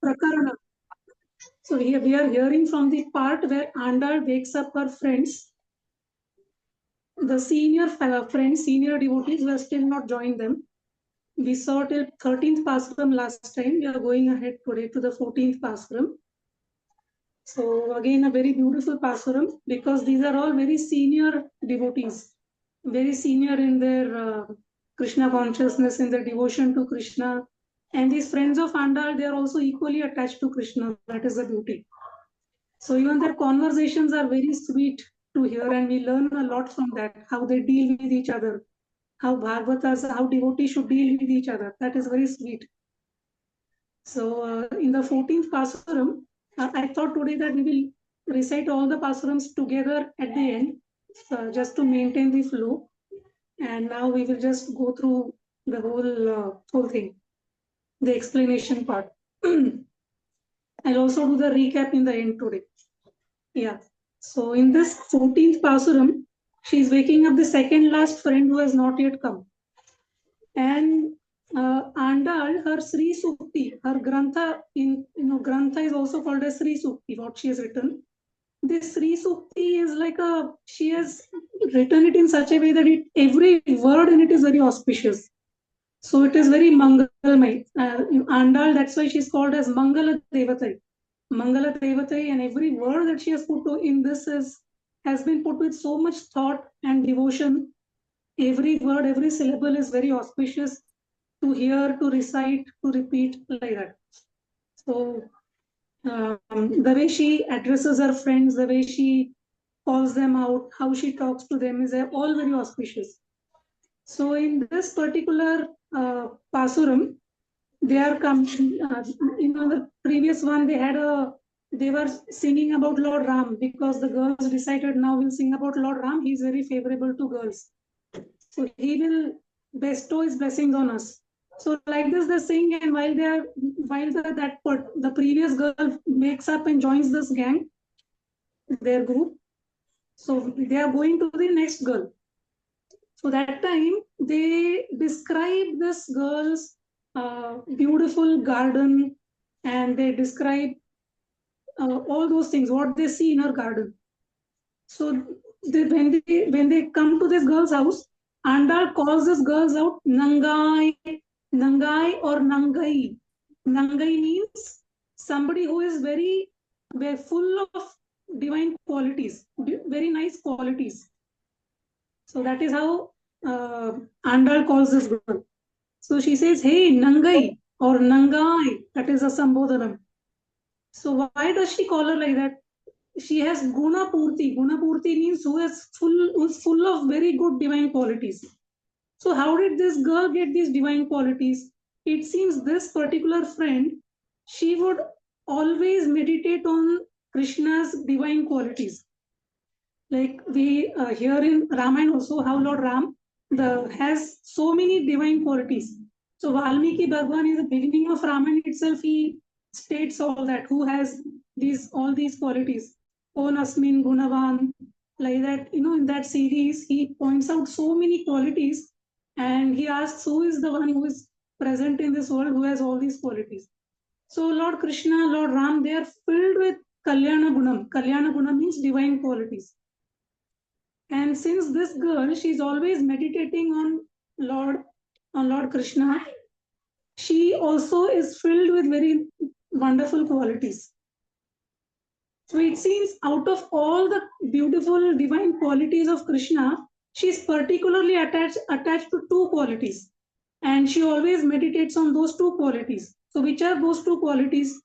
Prakarana. So here we are hearing from the part where Andal wakes up her friends. The senior friends, senior devotees who have still not joined them. We saw till 13th Pasuram last time. We are going ahead today to the 14th Pasuram. So again, a very beautiful Pasuram because these are all very senior devotees, very senior in their Krishna consciousness, in their devotion to Krishna. And these friends of Andal, they are also equally attached to Krishna. That is the beauty. So even their conversations are very sweet to hear, and we learn a lot from that, how they deal with each other, how Bhagavatas, how devotees should deal with each other. That is very sweet. So in the 14th Pasuram, I thought today that we will recite all the Pasurams together at the end, just to maintain the flow. And now we will just go through the whole thing, the explanation part. I'll also do the recap in the end today. Yeah. So in this 14th Pasuram, she is waking up the second last friend who has not yet come. And Andal, her Sri Sukti, her Grantha, Grantha is also called as Sri Sukti, what she has written. This Sri Sukti is like she has written it in such a way that every word in it is very auspicious. So it is very Mangalmay. Andal, that's why she's called as Mangala Devatai. Mangala Devatai, and every word that she has put in this has been put with so much thought and devotion. Every word, every syllable is very auspicious to hear, to recite, to repeat, like that. So the way she addresses her friends, the way she calls them out, how she talks to them is all very auspicious. So in this particular Pasuram, they are coming, the previous one they were singing about Lord Ram, because the girls decided now we'll sing about Lord Ram. He's very favorable to girls. So he will bestow his blessings on us. So like this, they sing, and the previous girl wakes up and joins this gang, their group. So they are going to the next girl. So that time they describe this girl's beautiful garden, and they describe all those things, what they see in her garden. So when they come to this girl's house, Andal calls this girls out Nangai, Nangai or Nangai. Nangai means somebody who is very full of divine qualities, very nice qualities. So that is how Andal calls this girl. So she says, hey, Nangai or Nangai, that is a Sambodhanam. So why does she call her like that? She has Guna Purti. Guna Purti means who's full of very good divine qualities. So how did this girl get these divine qualities? It seems this particular friend, she would always meditate on Krishna's divine qualities. Like we hear in Ramayana also how Lord Ram has so many divine qualities. So Valmiki Bhagwan in the beginning of Ramayana itself, he states all that, who has all these qualities. On Asmin Gunavan, like that, in that series, he points out so many qualities, and he asks who is the one who is present in this world who has all these qualities. So Lord Krishna, Lord Ram, they are filled with Kalyana Gunam. Kalyana Gunam means divine qualities. And since this girl, she's always meditating on Lord Krishna, she also is filled with very wonderful qualities. So it seems out of all the beautiful divine qualities of Krishna, she is particularly attached to two qualities. And she always meditates on those two qualities. So which are those two qualities?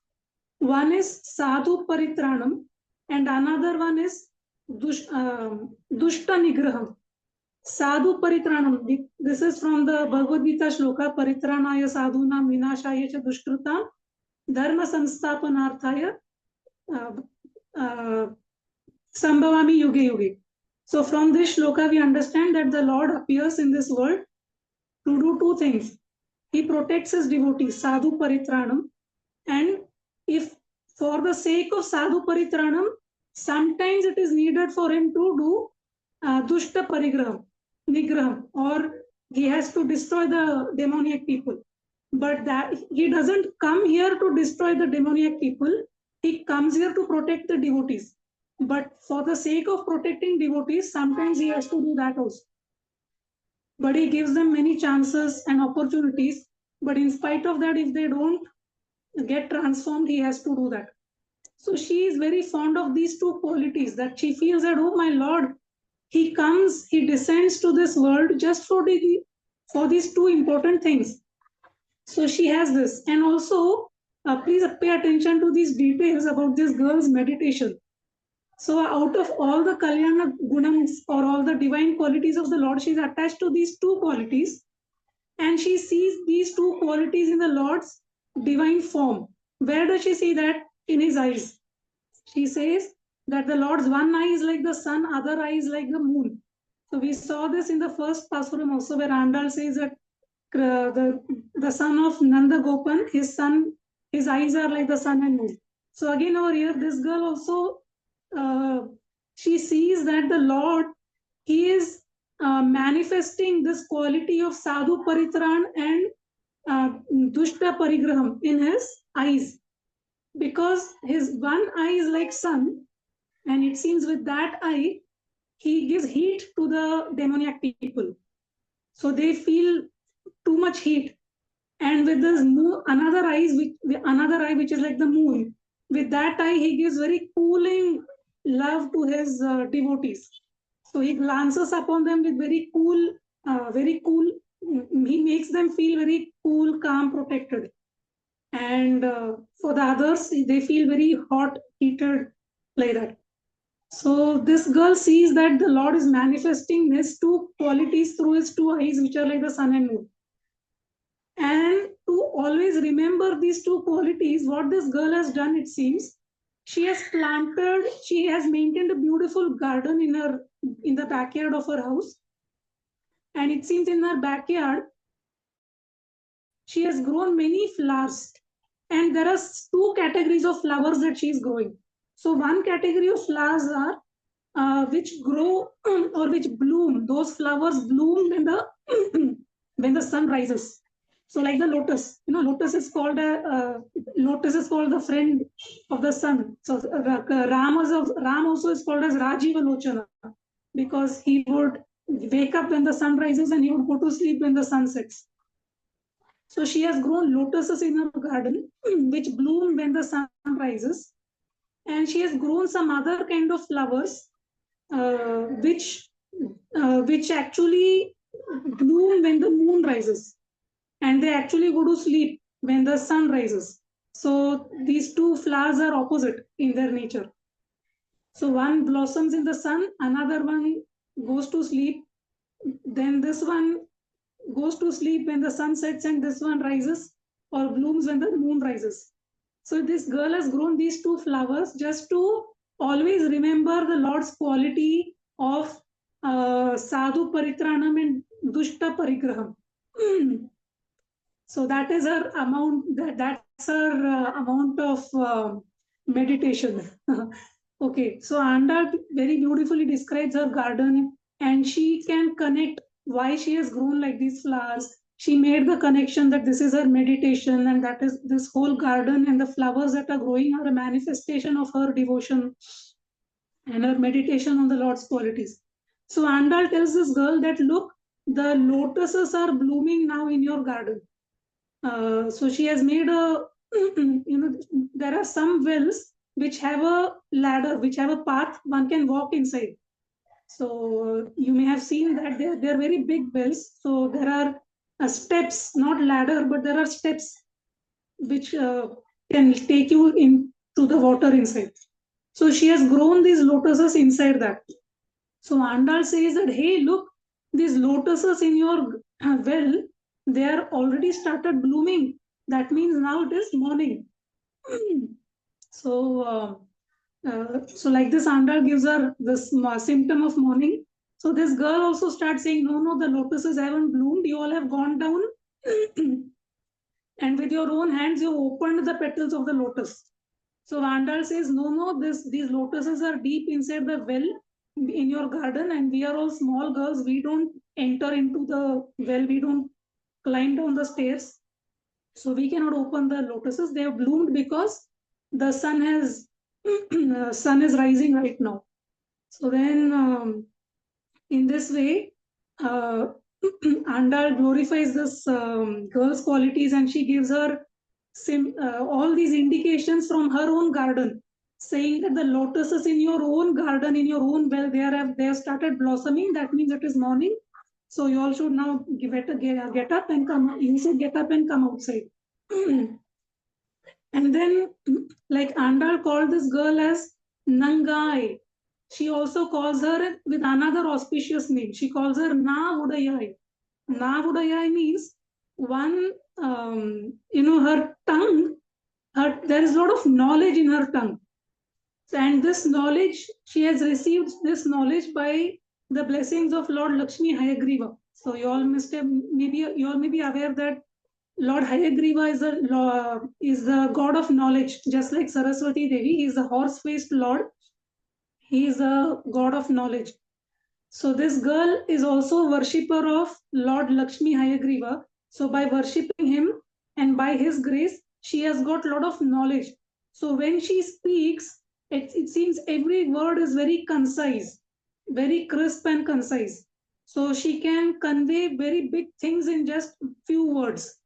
One is Sadhu Paritranam, and another one is Dushta Nigraham. Sadhu Paritranam. This is from the Bhagavad Gita shloka, Paritranaya Sadhunam Vinashaya cha Dushkritam Dharma Sansthapanarthaya Sambhavami Yuge Yuge. So from this shloka we understand that the Lord appears in this world to do two things. He protects his devotees, Sadhu Paritranam, and if for the sake of Sadhu Paritranam, sometimes it is needed for him to do Dushta Nigraham, or he has to destroy the demoniac people. But that he doesn't come here to destroy the demoniac people. He comes here to protect the devotees. But for the sake of protecting devotees, sometimes he has to do that also. But he gives them many chances and opportunities. But in spite of that, if they don't get transformed, he has to do that. So she is very fond of these two qualities, that she feels that, oh my Lord, he comes, he descends to this world just for these two important things. So she has this. And also, please pay attention to these details about this girl's meditation. So out of all the Kalyana Gunams or all the divine qualities of the Lord, she is attached to these two qualities. And she sees these two qualities in the Lord's divine form. Where does she see that? In his eyes. She says that the Lord's one eye is like the sun, other eye is like the moon. So we saw this in the first Pasuram also, where Andal says that the son of Nanda Gopan, his eyes are like the sun and moon. So again over here, this girl also, she sees that the Lord, he is manifesting this quality of sadhu paritran and dushta parigraham in his eyes, because his one eye is like sun, and it seems with that eye he gives heat to the demoniac people, so they feel too much heat. And with this another eye which is like the moon, with that eye he gives very cooling love to his devotees. So he glances upon them with very cool, he makes them feel very cool, calm, protected. And for the others, they feel very hot, heated, like that. So this girl sees that the Lord is manifesting his two qualities through his two eyes, which are like the sun and moon. And to always remember these two qualities, what this girl has done, it seems, she has maintained a beautiful garden in the backyard of her house. And it seems in her backyard, she has grown many flowers. And there are two categories of flowers that she is growing. So one category of flowers are which grow or which bloom. Those flowers bloom when the when the sun rises. So like the lotus, lotus is called the friend of the sun. So Ram also is called as Rajiva Lochana, because he would wake up when the sun rises and he would go to sleep when the sun sets. So she has grown lotuses in her garden, which bloom when the sun rises. And she has grown some other kind of flowers, which actually bloom when the moon rises. And they actually go to sleep when the sun rises. So these two flowers are opposite in their nature. So one blossoms in the sun, another one goes to sleep. Then this one goes to sleep when the sun sets, and this one rises or blooms when the moon rises. So this girl has grown these two flowers just to always remember the Lord's quality of sadhu paritranam and dushta parigraham. So that is her amount. That's her amount of meditation. Okay, so Anda very beautifully describes her garden, and she can connect why she has grown like these flowers. She made the connection that this is her meditation, and that is this whole garden and the flowers that are growing are a manifestation of her devotion and her meditation on the Lord's qualities. So Andal tells this girl that, look, the lotuses are blooming now in your garden. So she has made there are some wells which have a ladder, which have a path one can walk inside. So you may have seen that they're very big wells. So there are steps, not ladder, but there are steps which can take you into the water inside. So she has grown these lotuses inside that. So Andal says that, hey, look, these lotuses in your well, they are already started blooming. That means now it is morning. So like this, Andal gives her this symptom of morning. So this girl also starts saying, no, the lotuses haven't bloomed. You all have gone down. And with your own hands, you opened the petals of the lotus. So Vandal says, no, these lotuses are deep inside the well in your garden, and we are all small girls. We don't enter into the well. We don't climb down the stairs. So we cannot open the lotuses. They have bloomed because the sun has sun is rising right now. So then, in this way, uh, Andal glorifies this girl's qualities, and she gives her all these indications from her own garden, saying that the lotuses in your own garden, in your own well, they have started blossoming. That means it is morning. So you all should now get up and come. You should get up and come outside. And then, like Andal called this girl as Nangai. She also calls her with another auspicious name. She calls her Na Udayai. Na Udayai means one, her tongue, there is a lot of knowledge in her tongue. And this knowledge, she has received this knowledge by the blessings of Lord Lakshmi Hayagriva. So you all may be aware that Lord Hayagriva is the god of knowledge, just like Saraswati Devi. He is the horse-faced Lord. He is a god of knowledge. So this girl is also worshipper of Lord Lakshmi Hayagriva. So by worshipping him and by his grace, she has got a lot of knowledge. So when she speaks, it seems every word is very concise, very crisp and concise. So she can convey very big things in just few words.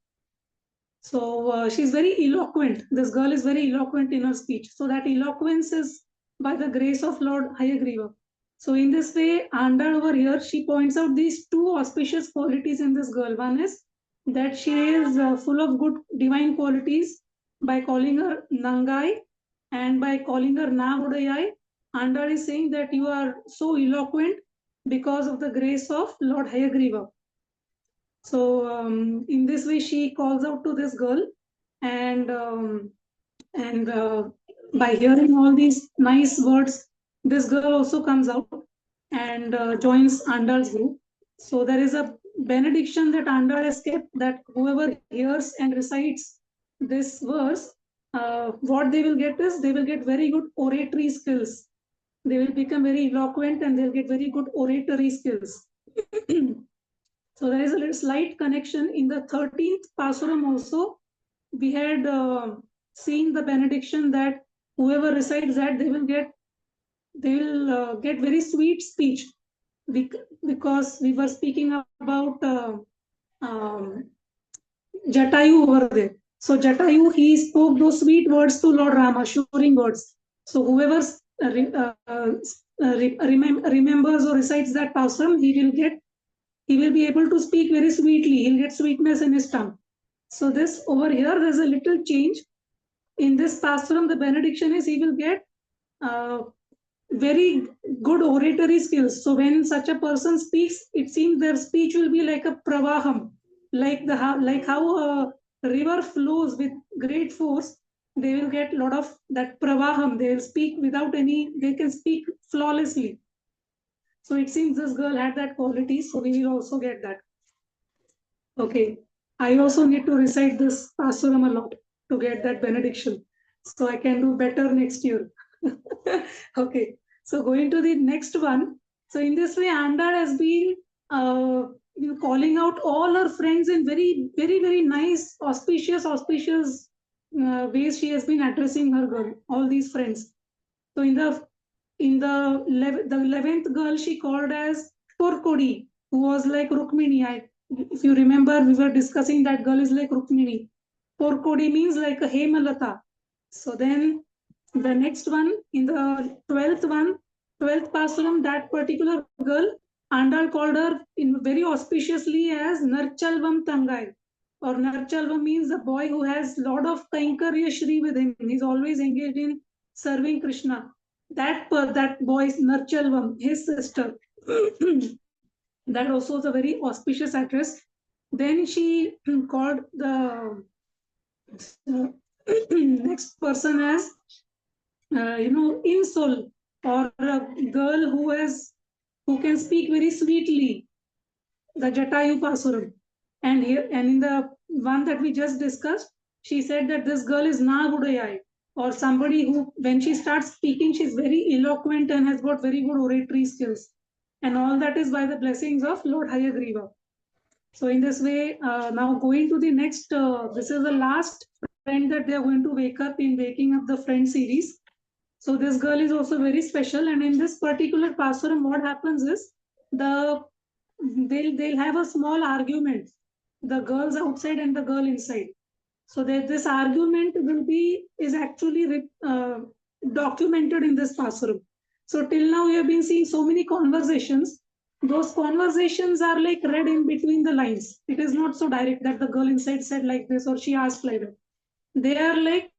So she's very eloquent. This girl is very eloquent in her speech. So that eloquence is by the grace of Lord Hayagriva. So in this way, Andal over here, she points out these two auspicious qualities in this girl. One is that she is full of good divine qualities by calling her Nangai, and by calling her Navudayai. Andal is saying that you are so eloquent because of the grace of Lord Hayagriva. So in this way, she calls out to this girl, and by hearing all these nice words, this girl also comes out and joins Andal's group. So there is a benediction that Andal has kept, that whoever hears and recites this verse, what they will get is they will get very good oratory skills. They will become very eloquent and they'll get very good oratory skills. So there is a little slight connection in the 13th Pasuram also. We had seen the benediction that whoever recites that they will get very sweet speech, because we were speaking about Jatayu over there. So Jatayu, he spoke those sweet words to Lord Rama, assuring words. So whoever remembers or recites that Pasuram, he will be able to speak very sweetly. He'll get sweetness in his tongue. So this over here, there's a little change. In this Pasuram, the benediction is he will get very good oratory skills. So when such a person speaks, it seems their speech will be like a pravaham, like how a river flows with great force. They will get a lot of that pravaham. They will speak they can speak flawlessly. So it seems this girl had that quality, so we will also get that. Okay, I also need to recite this Pasuram a lot to get that benediction. So I can do better next year. Okay, so going to the next one. So in this way, Andal has been calling out all her friends in very, very, very nice, auspicious ways. She has been addressing her girl, all these friends. So in the 11th girl, she called as Porkodi, who was like Rukmini. If you remember, we were discussing that girl is like Rukmini. Porkodi means like a Hemalata. So then the next one, in the 12th Pasuram, that particular girl, Andal called her in very auspiciously as Narchalvam Tangai. Or Narchalvam means the boy who has lot of Kainkarya Shri with him. He's always engaged in serving Krishna. That boy is Narchalvam, his sister. That also is a very auspicious address. Then she called the next person as Insol, or a girl who can speak very sweetly, the Jatayu Pasuram. And in the one that we just discussed, she said that this girl is Navudayai, or somebody who, when she starts speaking, she's very eloquent and has got very good oratory skills. And all that is by the blessings of Lord Hayagriva. So in this way, now going to the next, this is the last friend that they are going to wake up in Waking Up the Friend series. So this girl is also very special, and in this particular Pasuram, what happens is they'll have a small argument, the girls outside and the girl inside. So that this argument is actually documented in this Pasuram. So till now we have been seeing so many conversations. Those conversations are like read in between the lines. It is not so direct that the girl inside said like this or she asked like that. They are like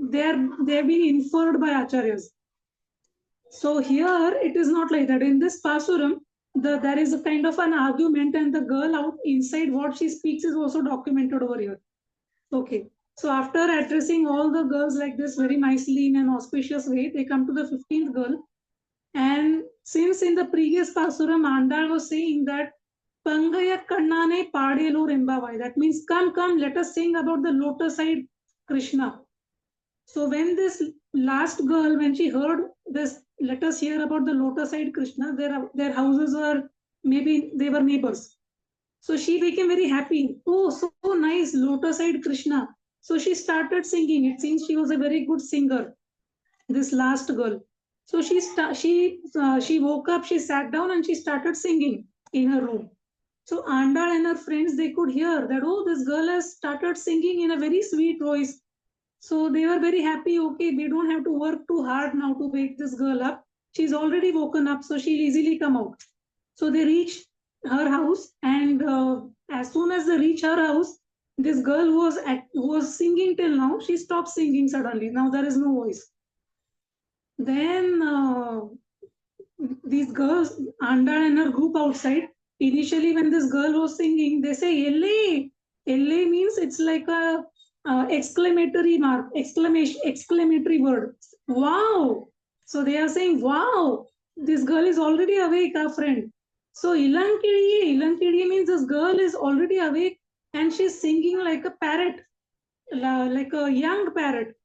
they have been inferred by acharyas. So here it is not like that. In this Pasuram, there is a kind of an argument, and the girl out inside what she speaks is also documented over here. Okay. So after addressing all the girls like this very nicely in an auspicious way, they come to the 15th girl. And since in the previous Pasuram, Andal was saying that Pangaya Kannane Padelo Rembavai, that means come, let us sing about the lotus-eyed Krishna. So when this last girl, when she heard this, let us hear about the lotus-eyed Krishna, their houses were, maybe they were neighbors. So she became very happy. Oh, so nice, lotus-eyed Krishna. So she started singing. It seems she was a very good singer, this last girl. So she woke up, she sat down and she started singing in her room. So Andal and her friends, they could hear that, oh, this girl has started singing in a very sweet voice. So they were very happy. Okay, we don't have to work too hard now to wake this girl up. She's already woken up, so she'll easily come out. So they reached her house, and as soon as they reach her house, this girl who was singing till now, she stopped singing suddenly. Now there is no voice. Then these girls, Andal and her group outside, initially when this girl was singing, they say LA. LA means it's like a exclamatory word. Wow. So they are saying, wow, this girl is already awake, our friend. So Ilankiriye means this girl is already awake and she's singing like a parrot, like a young parrot.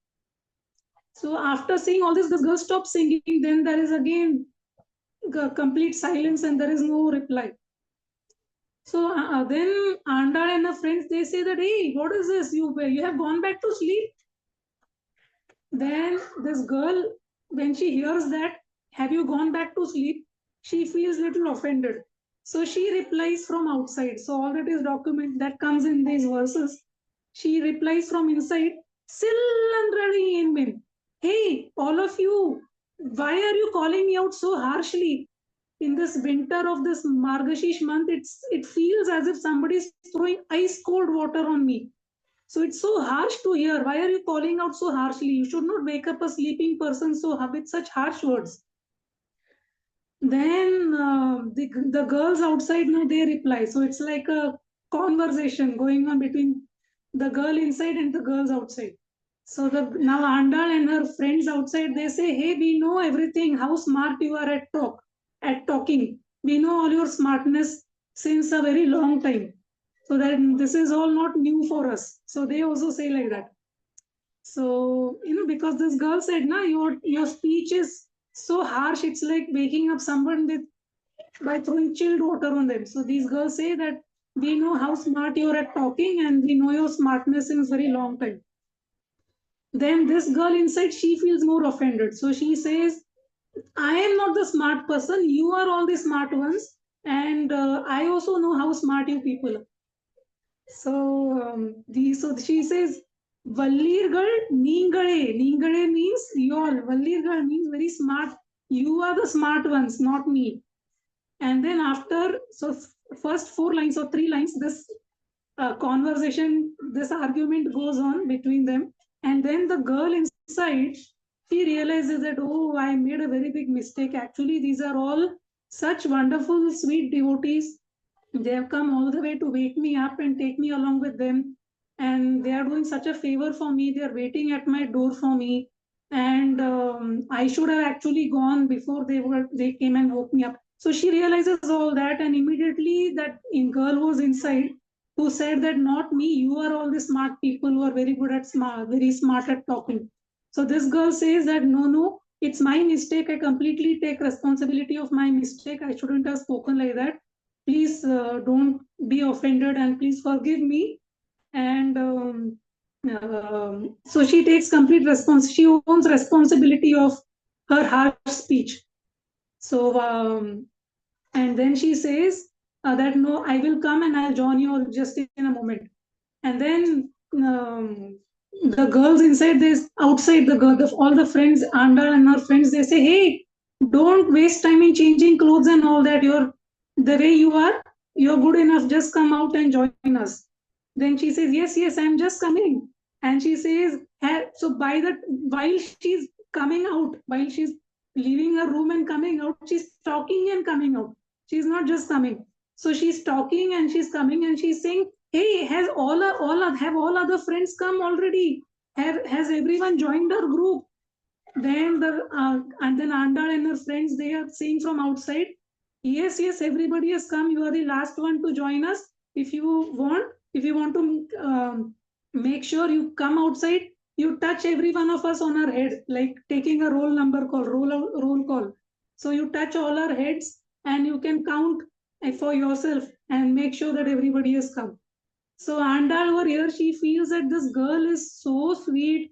So after saying all this girl stops singing. Then there is again complete silence and there is no reply. So then Andal and her friends, they say that, hey, what is this? You have gone back to sleep? Then this girl, when she hears that, have you gone back to sleep? She feels little offended. So she replies from outside. So all that is document that comes in these verses. She replies from inside, Sillandradi in min. Hey, all of you, why are you calling me out so harshly? In this winter of this Margashish month, it feels as if somebody is throwing ice cold water on me. So it's so harsh to hear. Why are you calling out so harshly? You should not wake up a sleeping person with such harsh words. Then the girls outside now they reply. So it's like a conversation going on between the girl inside and the girls outside. So now Andal and her friends outside, they say, hey, we know everything, how smart you are at talking. We know all your smartness since a very long time. So that this is all not new for us. So they also say like that. So, because this girl said, your speech is so harsh, it's like waking up someone by throwing chilled water on them. So these girls say that we know how smart you are at talking and we know your smartness since very long time. Then this girl inside, she feels more offended. So she says, I am not the smart person. You are all the smart ones. And I also know how smart you people are. So, so she says, Vallirgal Ningale. Ningale means you all. Vallirgal means very smart. You are the smart ones, not me. And then after, so first 4 lines or 3 lines, this conversation, this argument goes on between them. And then the girl inside, she realizes that, oh, I made a very big mistake. Actually, these are all such wonderful, sweet devotees. They have come all the way to wake me up and take me along with them. And they are doing such a favor for me. They are waiting at my door for me. And I should have actually gone before they came and woke me up. So she realizes all that, and immediately that girl was inside who said that not me, you are all the smart people who are very good at very smart at talking. So this girl says that no, it's my mistake. I completely take responsibility of my mistake. I shouldn't have spoken like that. please don't be offended and please forgive me. And so she takes complete she owns responsibility of her harsh speech. So and then she says that no, I will come and I'll join you just in a moment. And then the girls inside this, outside the girl, all the friends, Anda and her friends, they say, hey, don't waste time in changing clothes and all that. You're the way you are, you're good enough. Just come out and join us. Then she says, yes, yes, I'm just coming. And she says, so by the while she's coming out, while she's leaving her room and coming out, she's talking and coming out. She's not just coming. So she's talking and she's coming and she's saying, hey, have all other friends come already? Has everyone joined our group? Then and then Andal and her friends, they are saying from outside, yes, yes, everybody has come. You are the last one to join us. If you want to make sure you come outside, you touch every one of us on our head, like taking a roll number call, roll call. So you touch all our heads and you can count for yourself and make sure that everybody has come. So Andal over here, she feels that this girl is so sweet.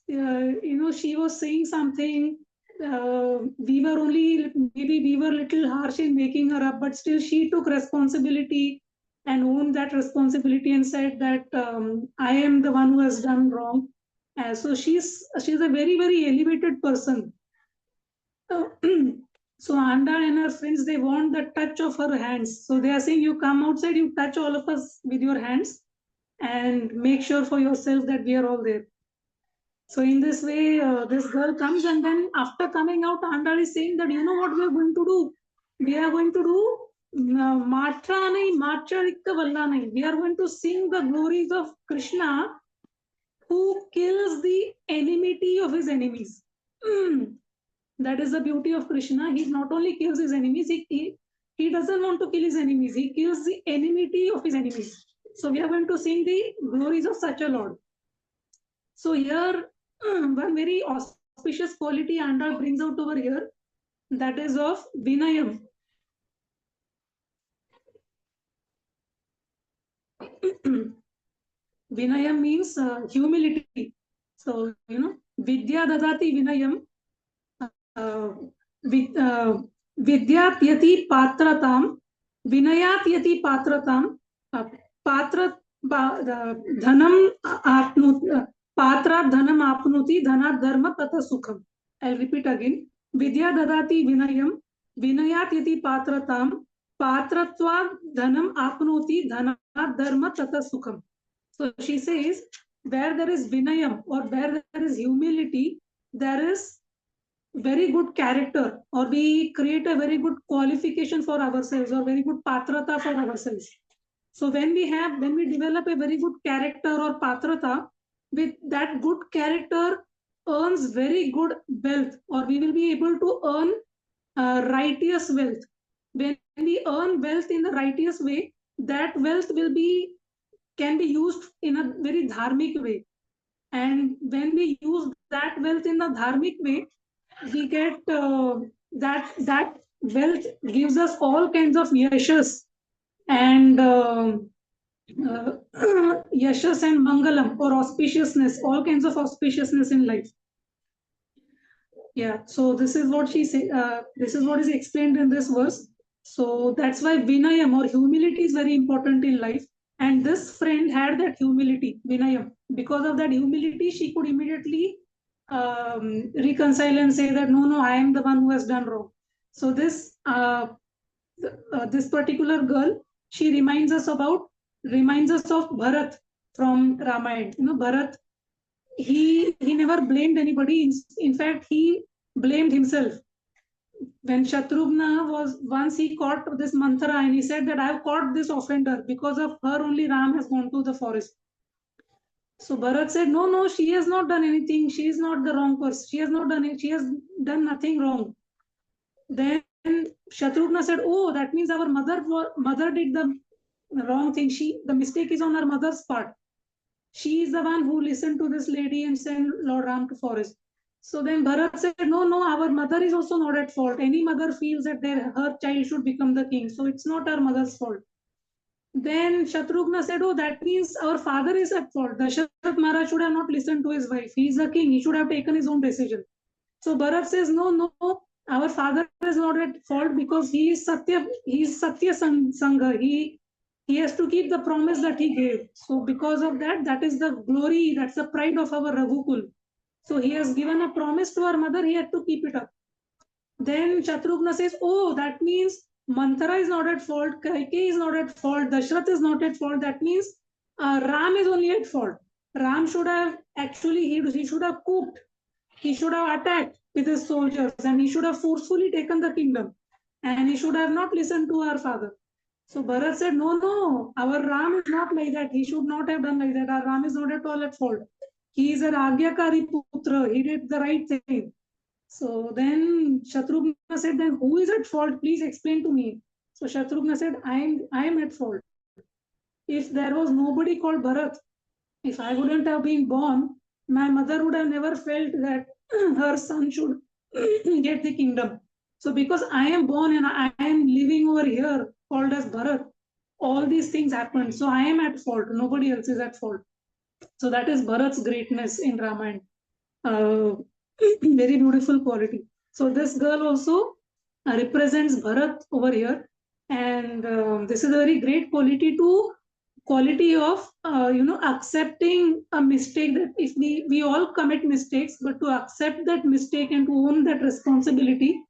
She was saying something. Maybe we were little harsh in waking her up, but still she took responsibility and owned that responsibility and said that I am the one who has done wrong. So she's a very, very elevated person. So Anda and her friends, they want the touch of her hands. So they are saying, you come outside, you touch all of us with your hands and make sure for yourself that we are all there. So in this way, this girl comes, and then after coming out, Andal is saying that, you know what we are going to do? We are going to do Matra nahi, Matra Rikka Valla nahi. We are going to sing the glories of Krishna, who kills the enmity of his enemies. That is the beauty of Krishna. He not only kills his enemies, he doesn't want to kill his enemies. He kills the enmity of his enemies. So we are going to sing the glories of such a Lord. So here, one very auspicious quality Andal brings out over here, that is of Vinayam. Vinayam means humility. So, Vidya Dadati Vinayam, Vidyat Yati Patratam, Vinayat Yati Patratam, Patra Dhanam Apnut. Patra dhanam apnuti dhanat dharma tata sukham. I'll repeat again. Vidya dadati vinayam, vinayat yati patratam, patratva dhanam apnuti dhanat dharma tata sukham. So she says, where there is vinayam or where there is humility, there is very good character, or we create a very good qualification for ourselves, or very good patrata for ourselves. So when we develop a very good character or patrata, with that good character earns very good wealth, or we will be able to earn righteous wealth. When we earn wealth in the righteous way, that wealth can be used in a very dharmic way. And when we use that wealth in a dharmic way, we get that wealth gives us all kinds of yashas and yashas and mangalam, or auspiciousness, all kinds of auspiciousness in life. Yeah, so this is what she say. This is what is explained in this verse. So that's why vinayam or humility is very important in life. And this friend had that humility, vinayam. Because of that humility, she could immediately reconcile and say that no, I am the one who has done wrong. So this particular girl, she reminds us of Bharat from Ramayana. Bharat, he never blamed anybody. In fact, he blamed himself. When Shatrughna once he caught this mantra and he said that I have caught this offender, because of her only Ram has gone to the forest. So Bharat said, no, she has not done anything. She is not the wrong person. She has done nothing wrong. Then Shatrughna said, oh, that means our mother did the wrong thing. The mistake is on her mother's part. She is the one who listened to this lady and sent Lord Ram to forest. So then Bharat said, no, our mother is also not at fault. Any mother feels that her child should become the king. So it's not our mother's fault. Then Shatrughna said, oh, that means our father is at fault. Dasharatha Maharaj should have not listened to his wife. He is the king. He should have taken his own decision. So Bharat says, no, our father is not at fault because he is Satya Sangha. He has to keep the promise that he gave. So because of that, that is the glory, that's the pride of our Raghukul. So he has given a promise to our mother, he had to keep it up. Then Shatrughna says, oh, that means Manthara is not at fault, Kaikeyi is not at fault, Dashrath is not at fault. That means Ram is only at fault. Ram should have he should have cooked. He should have attacked with his soldiers and he should have forcefully taken the kingdom. And he should have not listened to our father. So Bharat said, no, our Ram is not like that. He should not have done like that. Our Ram is not at all at fault. He is an Agyakari Putra. He did the right thing. So then Shatrughna said, then who is at fault? Please explain to me. So Shatrughna said, I am at fault. If there was nobody called Bharat, if I wouldn't have been born, my mother would have never felt that her son should get the kingdom. So because I am born and I am living over here called as Bharat, all these things happen. So I am at fault. Nobody else is at fault. So that is Bharat's greatness in Ramayana. Very beautiful quality. So this girl also represents Bharat over here. And this is a very great quality of accepting a mistake, that if we all commit mistakes, but to accept that mistake and to own that responsibility,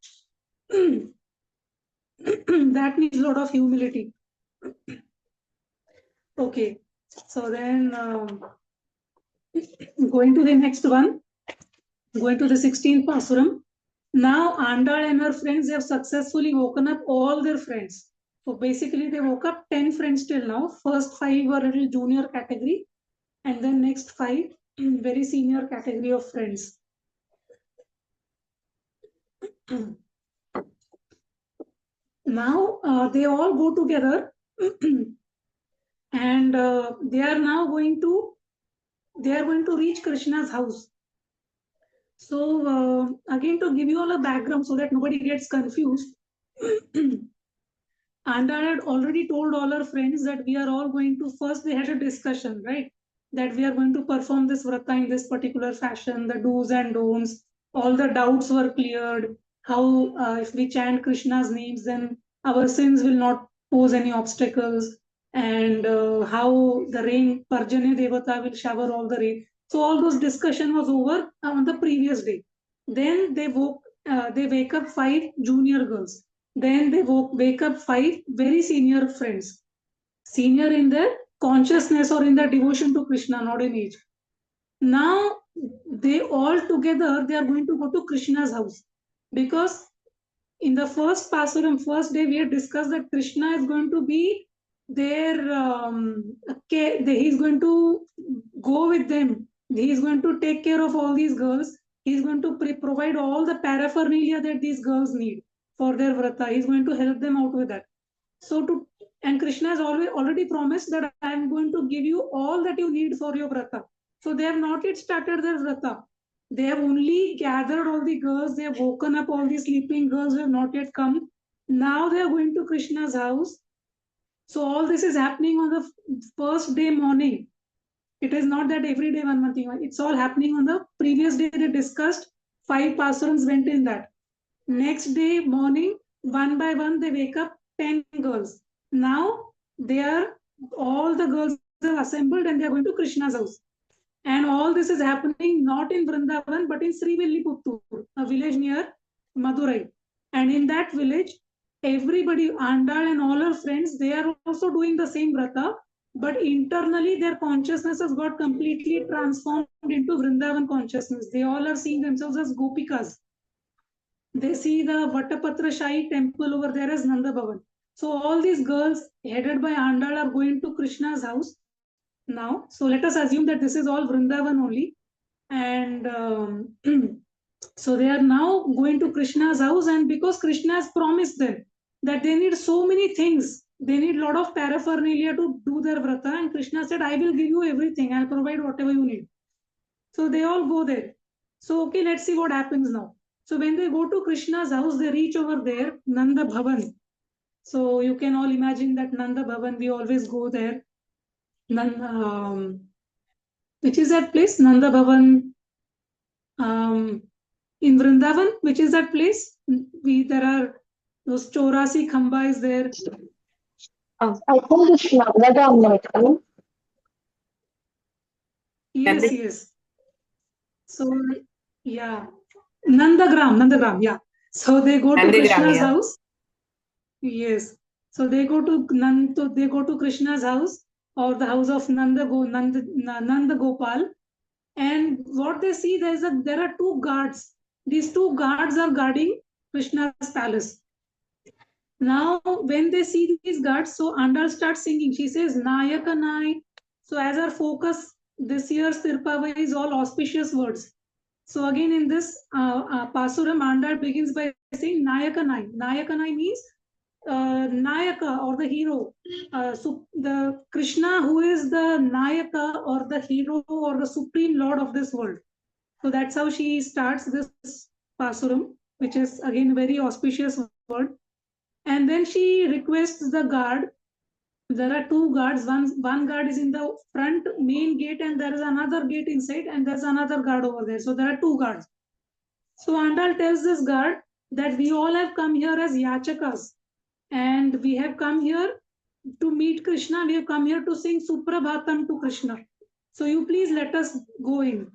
that needs a lot of humility. Okay, so then going to the next one, going to the 16th Pasuram. Now Andal and her friends have successfully woken up all their friends. So basically they woke up 10 friends till now. First 5 were a little junior category, and then next 5 very senior category of friends. Now they all go together and they are going to reach Krishna's house. So again, to give you all a background so that nobody gets confused, Andal had already told all her friends that we are all going to, first they had a discussion, right? That we are going to perform this vrata in this particular fashion, the do's and don'ts, all the doubts were cleared. How if we chant Krishna's names, then our sins will not pose any obstacles, and how the rain, Parjanya Devata will shower all the rain. So all those discussion was over on the previous day. Then they wake up 5 junior girls. Then they wake up 5 very senior friends. Senior in their consciousness or in their devotion to Krishna, not in age. Now they all together, they are going to go to Krishna's house. Because in the first Pasuram, first day, we had discussed that Krishna is going to be their, he's going to go with them. He's going to take care of all these girls. He's going to provide all the paraphernalia that these girls need for their vrata. He's going to help them out with that. And Krishna has already promised that I am going to give you all that you need for your vrata. So they have not yet started their vrata. They have only gathered all the girls. They have woken up all the sleeping girls who have not yet come. Now they are going to Krishna's house. So all this is happening on the first day morning. It is not that every day one thing. It's all happening on the previous day. They discussed 5 Pasurams went in that. Next day morning, one by one, they wake up 10 girls. Now all the girls are assembled and they are going to Krishna's house. And all this is happening not in Vrindavan, but in Srivilliputturu, a village near Madurai. And in that village, everybody, Andal and all her friends, they are also doing the same vrata, but internally their consciousness has got completely transformed into Vrindavan consciousness. They all are seeing themselves as Gopikas. They see the Vatapatra Shai temple over there as Nanda Bhavan. So all these girls headed by Andal are going to Krishna's house now. So let us assume that this is all Vrindavan only. And so they are now going to Krishna's house, and because Krishna has promised them that they need so many things, they need a lot of paraphernalia to do their vrata, and Krishna said, I will give you everything, I'll provide whatever you need. So they all go there. So, okay, let's see what happens now. So when they go to Krishna's house, they reach over there, Nanda Bhavan. So you can all imagine that Nanda Bhavan, we always go there. Which is that place? Nanda Bhavan in Vrindavan, which is that place? There are those Chorasi Khamba is there. I think it's Nagada. Yes, yes. So, yeah. Nandagram, yeah. So they go to Krishna's house. Yes. So they go to Krishna's house or the house of Nanda Gopal. And what they see, there are two guards. These two guards are guarding Krishna's palace. Now, when they see these guards, so Andal starts singing. She says, Nayaka Nai. So as our focus this year's Tiruppavai is all auspicious words. So again in this Pasuram, Andal begins by saying Nayaka Nai. Nayaka Nai means Nayaka or the hero. So the Krishna who is the Nayaka or the hero or the supreme lord of this world. So that's how she starts this Pasuram, which is again a very auspicious word. And then she requests the guard. There are two guards. One guard is in the front main gate, and there is another gate inside, and there's another guard over there. So there are two guards. So Andal tells this guard that we all have come here as yachakas, and we have come here to meet Krishna. We have come here to sing Suprabhatam to Krishna. So you please let us go in.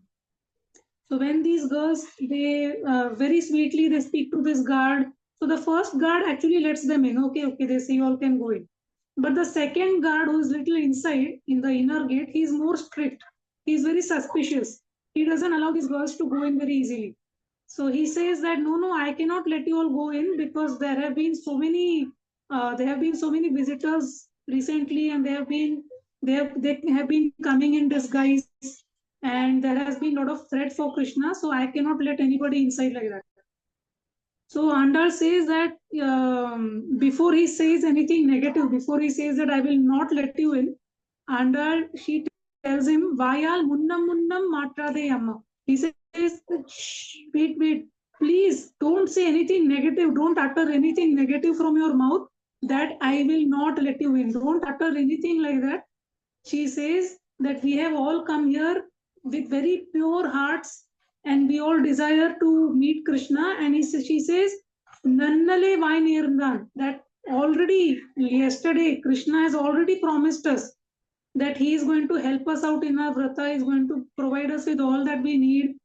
So when these girls, they very sweetly, they speak to this guard. So the first guard actually lets them in. Okay, they say you all can go in. But the second guard, who is little inside in the inner gate, he is more strict. He is very suspicious. He doesn't allow these girls to go in very easily. So he says that no, I cannot let you all go in because there have been so many visitors recently, and they have been coming in disguise, and there has been a lot of threat for Krishna. So I cannot let anybody inside like that. So Andal says that before he says anything negative, before he says that I will not let you in, Andal, she tells him, Vayal munnam matrade amma. He says, wait, please don't say anything negative. Don't utter anything negative from your mouth that I will not let you in. Don't utter anything like that. She says that we have all come here with very pure hearts, and we all desire to meet Krishna. And she says, Nannale Vainirndan, that already yesterday Krishna has already promised us that he is going to help us out in our vrata, is going to provide us with all that we need.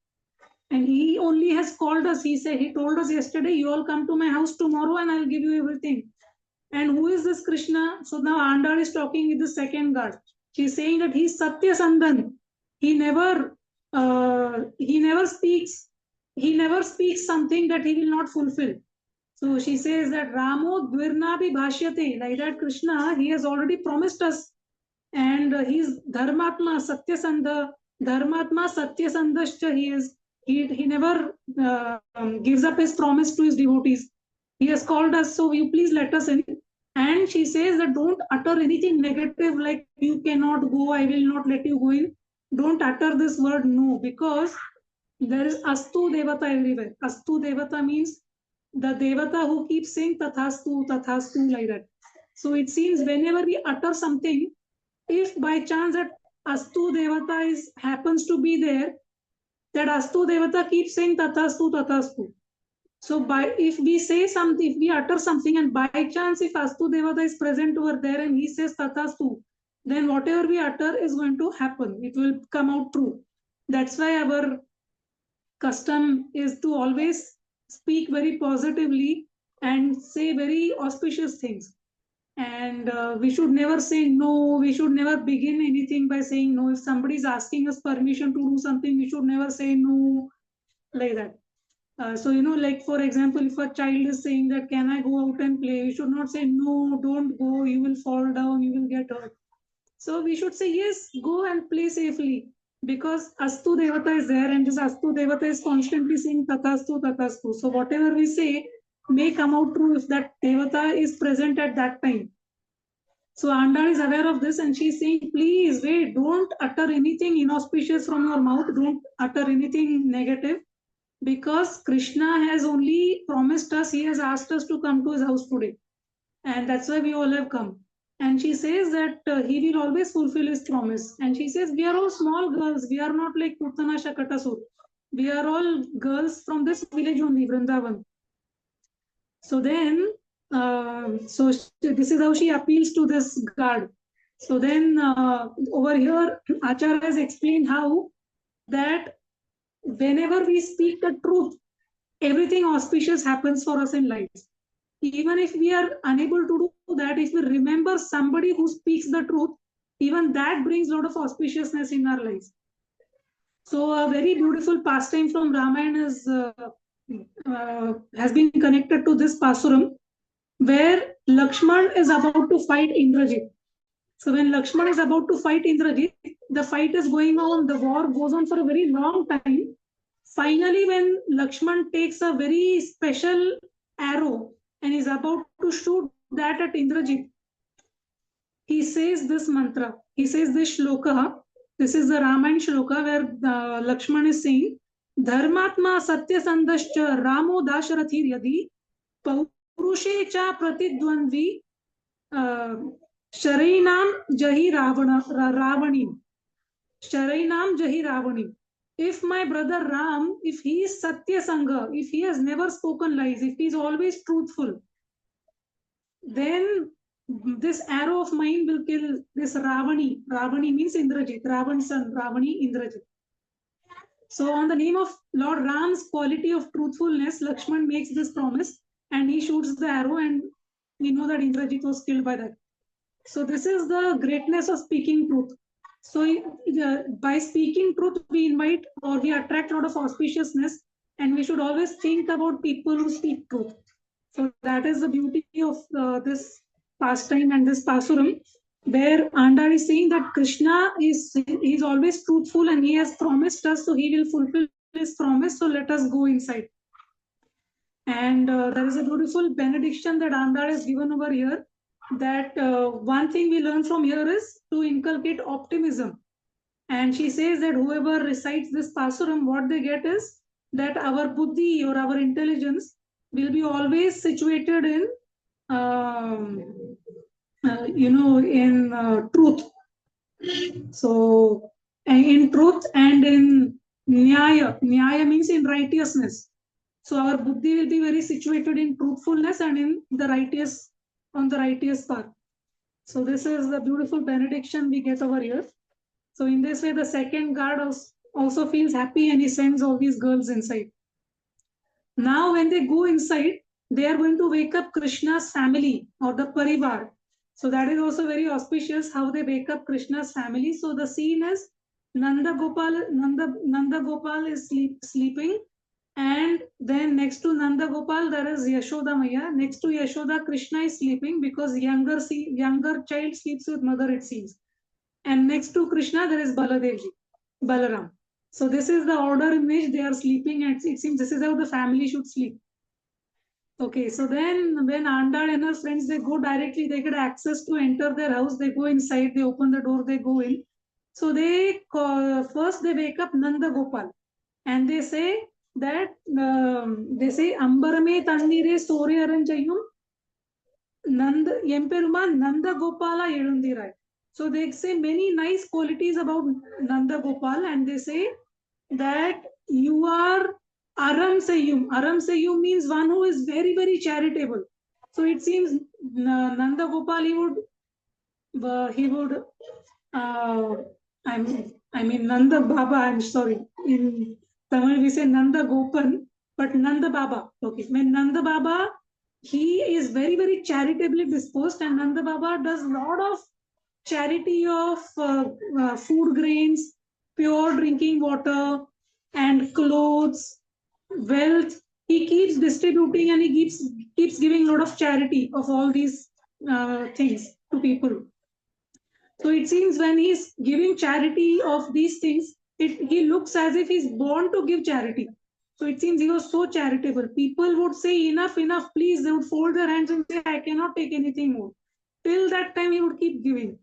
And he only has called us. He told us yesterday, you all come to my house tomorrow and I'll give you everything. And who is this Krishna? So now Andal is talking with the second guard. She's saying that he's Satya Sandan. He never speaks something that he will not fulfill. So she says that Ramo Dvirna bhi bhashyate, like that Krishna, he has already promised us. And he's Dharmatma, Satya Sanda, Dharmatma, Satya Sandascha, he is. He never gives up his promise to his devotees. He has called us, so you please let us in. And she says that don't utter anything negative like you cannot go, I will not let you go in. Don't utter this word no, because there is Astu Devata everywhere. Astu Devata means the Devata who keeps saying Tathastu, Tathastu, like that. So it seems whenever we utter something, if by chance that Astu Devata happens to be there, that Astu Devata keeps saying Tathastu, Tathastu. So if we say something, if we utter something, and by chance if Astu Devata is present over there and he says Tathastu, then whatever we utter is going to happen. It will come out true. That's why our custom is to always speak very positively and say very auspicious things. And we should never say no. We should never begin anything by saying no. If somebody is asking us permission to do something, we should never say no like that. So, like for example, if a child is saying that, can I go out and play? We should not say, no, don't go. You will fall down. You will get hurt. So we should say, yes, go and play safely. Because Astu Devata is there, and this Astu Devata is constantly saying Tatastu, Tatastu. So whatever we say may come out true if that Devata is present at that time. So Andal is aware of this, and she's saying, please wait, don't utter anything inauspicious from your mouth. Don't utter anything negative. because Krishna has only promised us, he has asked us to come to his house today. And that's why we all have come. And she says that he will always fulfill his promise. And she says, we are all small girls. We are not like Putana Shakatasur. We are all girls from this village only, Vrindavan. So then, this is how she appeals to this guard. So then, over here, Acharya has explained how that whenever we speak the truth, everything auspicious happens for us in life. Even if we are unable to do that, if we remember somebody who speaks the truth, even that brings a lot of auspiciousness in our lives. So a very beautiful pastime from Ramayana has been connected to this Pasuram, where Lakshman is about to fight Indrajit. So when Lakshman is about to fight Indrajit, the fight is going on, the war goes on for a very long time. Finally, when Lakshman takes a very special arrow and is about to shoot that at Indrajit, he says this mantra, he says this shloka. This is the Ramayana shloka where Lakshman is saying, Dharmatma Satya Sandascha Ramo Dasharathir Yadi Paurushe Cha Pratidwandvi Sharainam Jahi Ravanim. Sharainam Jahi Ravanim. If my brother Ram, if he is Satya Sangha, if he has never spoken lies, if he is always truthful, then this arrow of mine will kill this Ravani. Ravani means Indrajit, Ravan's son, Ravani, Indrajit. So on the name of Lord Ram's quality of truthfulness, Lakshman makes this promise and he shoots the arrow, and we know that Indrajit was killed by that. So this is the greatness of speaking truth. So by speaking truth, we invite or we attract a lot of auspiciousness, and we should always think about people who speak truth. So that is the beauty of this pastime and this Pasuram, where Andar is saying that Krishna is always truthful and he has promised us, so he will fulfill his promise. So let us go inside. And there is a beautiful benediction that Andar has given over here, that one thing we learn from here is to inculcate optimism. And she says that whoever recites this Pasuram, what they get is that our buddhi or our intelligence will be always situated in, truth. So in truth and in nyaya. Nyaya means in righteousness. So our buddhi will be very situated in truthfulness and in the on the righteous path. So this is the beautiful benediction we get over here. So in this way, the second guard also feels happy and he sends all these girls inside. Now when they go inside, they are going to wake up Krishna's family or the parivar. So that is also very auspicious how they wake up Krishna's family. So the scene is Nanda Gopal is sleeping, and then next to Nanda Gopal there is Yashoda Maya. Next to Yashoda, Krishna is sleeping because younger child sleeps with mother, it seems. And next to Krishna there is Balaram. So this is the order in which they are sleeping, and it seems this is how the family should sleep. Okay, so then when Andal and her friends, they go directly, they get access to enter their house, they go inside, they open the door, they go in. So first they wake up Nanda Gopal and they say that, Ambarame Tannire Sore Aranjayum Nanda Gopala Elundirai. So they say many nice qualities about Nanda Gopal, and they say that you are Aram Sayum. Aram Sayum means one who is very, very charitable. So it seems Nanda Gopal, Nanda Baba, I'm sorry. In Tamil we say Nanda Gopan, but Nanda Baba. Okay, when Nanda Baba, he is very, very charitably disposed, and Nanda Baba does a lot of charity of food grains, pure drinking water, and clothes, wealth. He keeps distributing and he keeps giving a lot of charity of all these things to people. So it seems when he's giving charity of these things, he looks as if he's born to give charity. So it seems he was so charitable. People would say, enough, please. They would fold their hands and say, I cannot take anything more. Till that time, he would keep giving.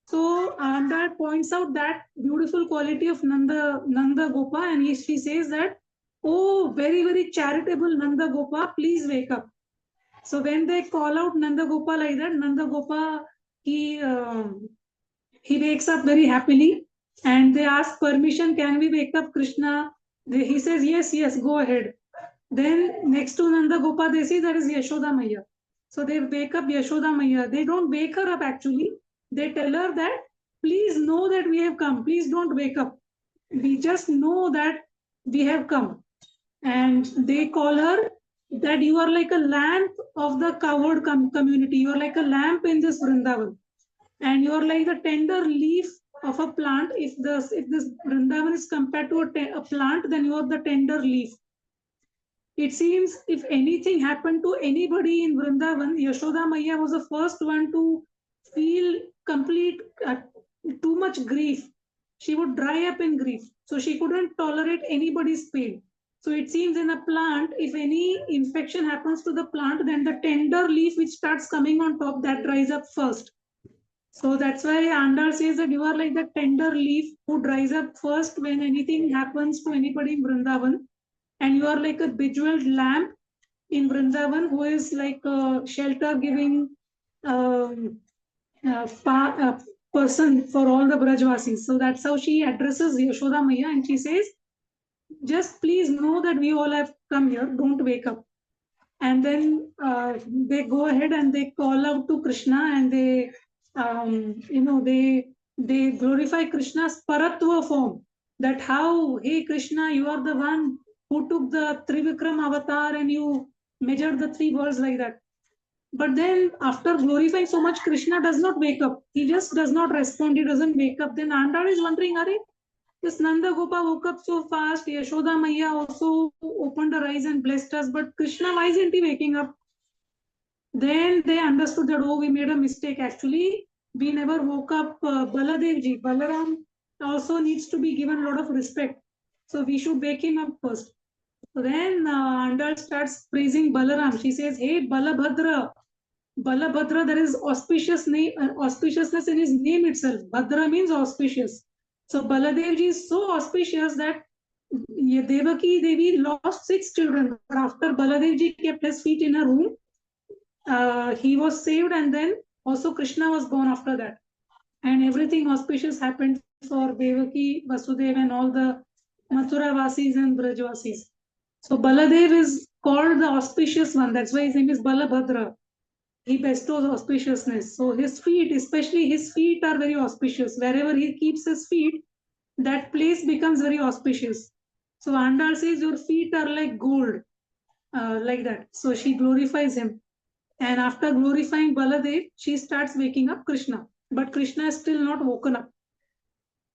So that points out that beautiful quality of Nanda Gopa, and she says that oh, very, very charitable Nanda Gopa, please wake up. So when they call out Nanda Gopa like that, Nanda Gopa, he wakes up very happily, and they ask permission, can we wake up Krishna? He says, yes, yes, go ahead. Then next to Nanda Gopa, they see there is Yashoda Maya. So they wake up Yashoda Maya. They don't wake her up actually. They tell her that, please know that we have come. Please don't wake up. We just know that we have come. And they call her that you are like a lamp of the cowherd community. You are like a lamp in this Vrindavan. And you are like the tender leaf of a plant. If this Vrindavan is compared to a plant, then you are the tender leaf. It seems if anything happened to anybody in Vrindavan, Yashoda Maya was the first one to feel complete, too much grief. She would dry up in grief. So she couldn't tolerate anybody's pain. So it seems in a plant, if any infection happens to the plant, then the tender leaf which starts coming on top, that dries up first. So that's why Andal says that you are like the tender leaf who dries up first when anything happens to anybody in Vrindavan. And you are like a bejeweled lamp in Vrindavan who is like a shelter giving person for all the Brajvasis. So that's how she addresses Yashoda Maya, and she says, just please know that we all have come here, don't wake up. And then they go ahead and they call out to Krishna, and they they glorify Krishna's Paratva form, that how, hey Krishna, you are the one who took the Trivikram avatar and you measured the three worlds like that. But then after glorifying so much, Krishna does not wake up. He just does not respond. He doesn't wake up. Then Andal is wondering, Are, this Nanda Gopa woke up so fast. Yashoda Maya also opened her eyes and blessed us. But Krishna, why isn't he waking up? Then they understood that, oh, we made a mistake. Actually, we never woke up Baladevji. Balaram also needs to be given a lot of respect. So we should wake him up first. So then Andal starts praising Balaram. She says, hey, Balabhadra. Balabhadra, there is auspiciousness in his name itself. Bhadra means auspicious. So Baladevji is so auspicious that Devaki Devi lost 6 children. But after Baladevji kept his feet in a room, he was saved, and then also Krishna was born after that. And everything auspicious happened for Devaki, Vasudev, and all the Mathura Vasis and Brajvasis. So Baladev is called the auspicious one. That's why his name is Balabhadra. He bestows auspiciousness. So his feet, especially his feet, are very auspicious. Wherever he keeps his feet, that place becomes very auspicious. So Andal says, your feet are like gold, like that. So she glorifies him. And after glorifying Baladev, she starts waking up Krishna. But Krishna is still not woken up.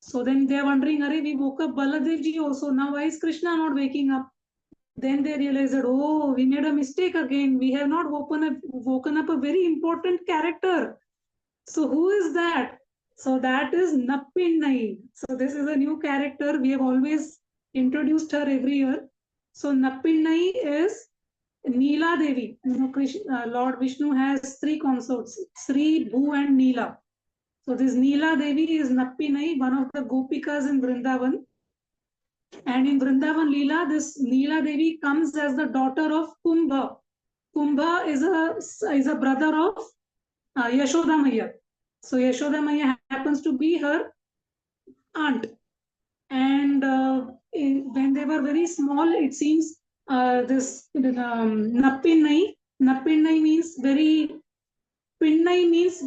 So then they are wondering, Are, we woke up Baladevji also. Now why is Krishna not waking up? Then they realize that, oh, we made a mistake again. We have not woken up a very important character. So who is that? So that is Nappinnai. So this is a new character. We have always introduced her every year. So Nappinnai is Neela Devi. Lord Vishnu has 3 consorts, Sri, Bhu and Neela. So this Neela Devi is Nappinnai, one of the Gopikas in Vrindavan. And in Vrindavan Leela, this Neela Devi comes as the daughter of Kumbha. Kumbha is a brother of Yashoda Maya. So Yashoda Maya happens to be her aunt. And when they were very small, it seems this Nappinnai means very, Pinnai means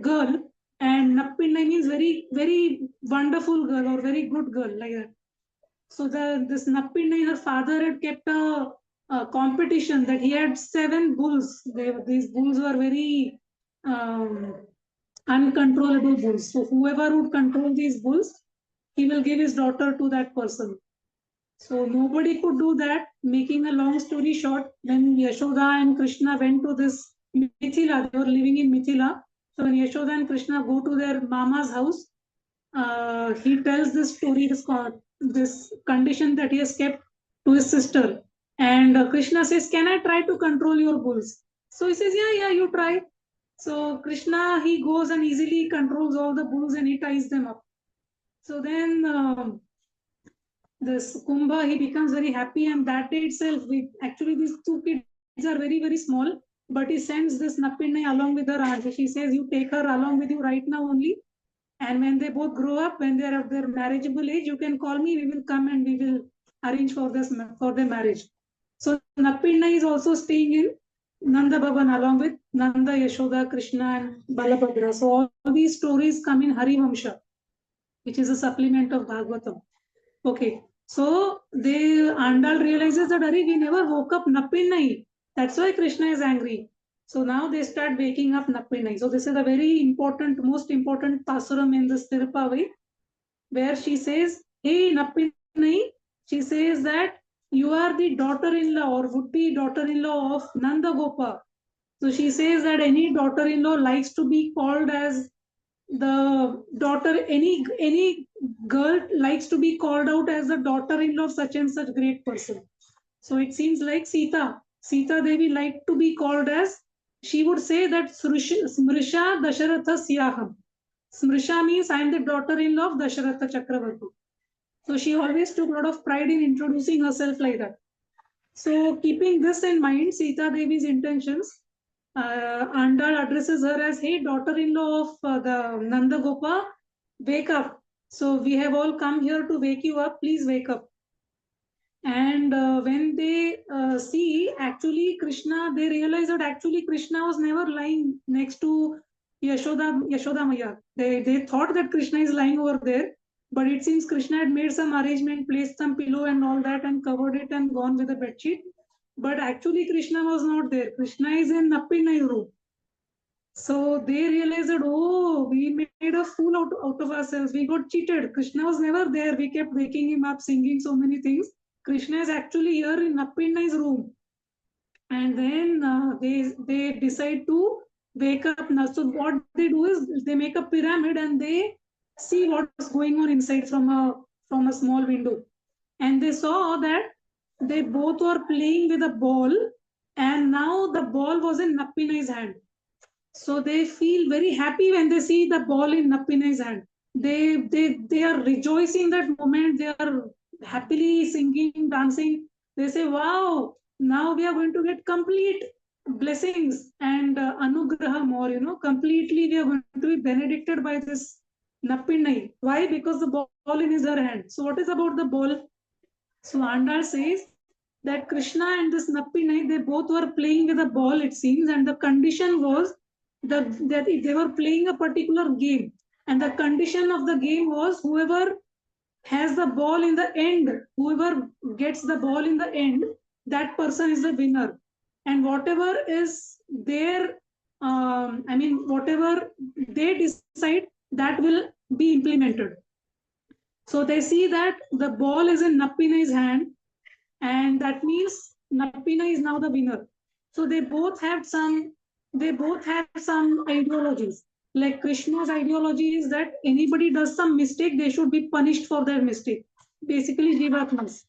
girl, and Nappinnai means very, very wonderful girl or very good girl, like that. So this Nappinnai, her father had kept a competition that he had 7 bulls. These bulls were very uncontrollable bulls. So whoever would control these bulls, he will give his daughter to that person. So nobody could do that. Making a long story short, when Yashoda and Krishna went to this Mithila, they were living in Mithila. So when Yashoda and Krishna go to their mama's house, he tells this story, this condition that he has kept to his sister. And Krishna says, can I try to control your bulls? So he says, yeah, you try. So Krishna, he goes and easily controls all the bulls and he ties them up. So then this Kumbha, he becomes very happy, and that day itself, actually these two kids are very, very small, but he sends this Nappinai along with her aunt. She says, you take her along with you right now only, and when they both grow up, when they are of their marriageable age, you can call me, we will come and we will arrange for their marriage. So Nappinai is also staying in Nanda Bhavan along with Nanda, Yashoda, Krishna, and Balabhadra. So all these stories come in Hari Vamsha, which is a supplement of Bhagavatam. Okay, so Andal realizes that we never woke up Nappinai. That's why Krishna is angry. So now they start waking up Nappinai. So this is a very important, most important Pasuram in this Tiruppavai, where she says, hey Nappinai, she says that you are the daughter-in-law or would-be daughter-in-law of Nanda Gopa. So she says that any daughter-in-law likes to be called as the daughter, any girl likes to be called out as the daughter-in-law of such and such great person. So it seems like Sita Devi liked to be called as, she would say that Smrisha Dasharatha Siyaham. Smrisha means I am the daughter-in-law of Dasharatha Chakravarti. So she always took a lot of pride in introducing herself like that. So keeping this in mind, Sita Devi's intentions, Andal addresses her as, hey, daughter-in-law of the Nanda Gopa, wake up. So we have all come here to wake you up. Please wake up. And when they see actually Krishna, they realize that actually Krishna was never lying next to Yashoda Maya. They thought that Krishna is lying over there, but it seems Krishna had made some arrangement, placed some pillow and all that, and covered it and gone with a bedsheet. But actually Krishna was not there. Krishna is in Nappinai room. So they realized that, oh, we made a fool out of ourselves. We got cheated. Krishna was never there. We kept waking him up, singing so many things. Krishna is actually here in Nappinai's room. And then they decide to wake up. Now, so what they do is they make a pyramid and they see what's going on inside from a small window. And they saw that they both were playing with a ball, and now the ball was in Nappinai's hand. So they feel very happy when they see the ball in Nappinai's hand. They are rejoicing that moment. They are happily singing, dancing. They say, wow, now we are going to get complete blessings and anugraha more, completely we are going to be benedicted by this Nappinai. Why? Because the ball in his her hand. So what is about the ball? So Andal says that Krishna and this Nappinai, they both were playing with a ball, it seems, and the condition was that they were playing a particular game. And the condition of the game was whoever has the ball in the end, whoever gets the ball in the end, that person is the winner. And whatever is their, whatever they decide, that will be implemented. So they see that the ball is in Nappinai's hand, and that means Nappinai is now the winner. So they both have some ideologies. Like Krishna's ideology is that anybody does some mistake, they should be punished for their mistake. Basically, Jivatmas.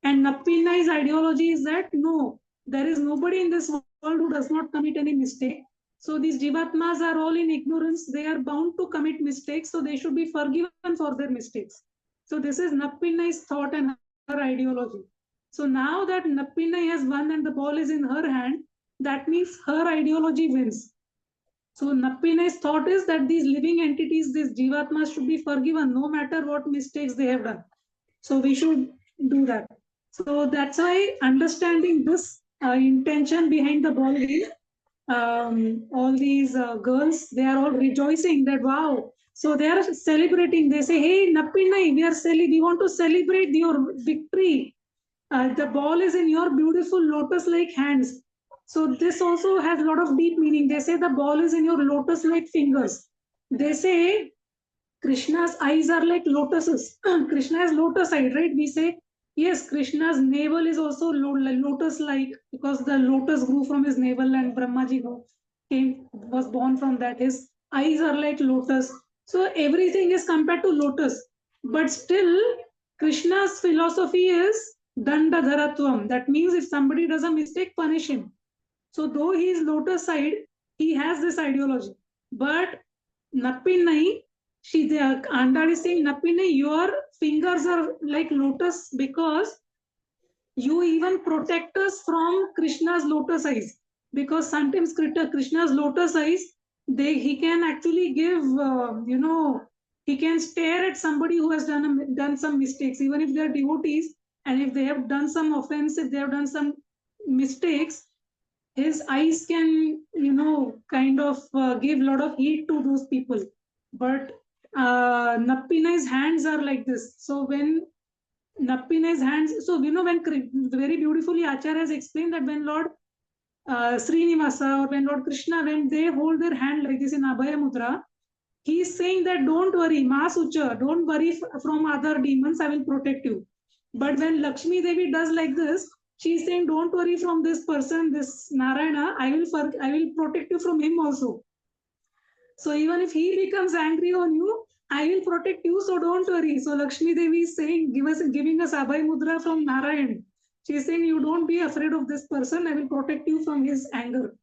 And Nappinai's ideology is that no, there is nobody in this world who does not commit any mistake. So these Jivatmas are all in ignorance. They are bound to commit mistakes, so they should be forgiven for their mistakes. So this is Nappinai's thought and her ideology. So now that Nappinai has won and the ball is in her hand, that means her ideology wins. So Nappinai's thought is that these living entities, these Jivatmas, should be forgiven no matter what mistakes they have done. So we should do that. So that's why understanding this intention behind the ball game, all these girls, they are all rejoicing that wow. So they are celebrating. They say, hey, Nappinai, we want to celebrate your victory. The ball is in your beautiful lotus-like hands. So this also has a lot of deep meaning. They say the ball is in your lotus-like fingers. They say Krishna's eyes are like lotuses. Krishna has lotus eyes, right? We say, yes, Krishna's navel is also lotus-like because the lotus grew from his navel and Brahmaji was born from that. His eyes are like lotus. So everything is compared to lotus. But still, Krishna's philosophy is Danda Dharatvam. That means if somebody does a mistake, punish him. So though he is lotus side, he has this ideology. But Nappinai, Andal is saying, Nappinai, your fingers are like lotus because you even protect us from Krishna's lotus eyes. Because sometimes Krishna's lotus eyes, he can actually give, he can stare at somebody who has done some mistakes, even if they are devotees, and if they have done some offense, if they have done some mistakes, his eyes can, kind of give a lot of heat to those people. But Nappinai's hands are like this. So when Nappinai's hands, so when very beautifully Acharya has explained that when Lord Srinivasa or when Lord Krishna, when they hold their hand like this in Abhaya Mudra, he is saying that don't worry, Ma Sucha, don't worry from other demons, I will protect you. But when Lakshmi Devi does like this, she is saying don't worry from this person, this Narayana, I will protect you from him also. So even if he becomes angry on you, I will protect you, so don't worry. So Lakshmi Devi is saying, giving us Abhay Mudra from Narayan. She is saying, you don't be afraid of this person, I will protect you from his anger.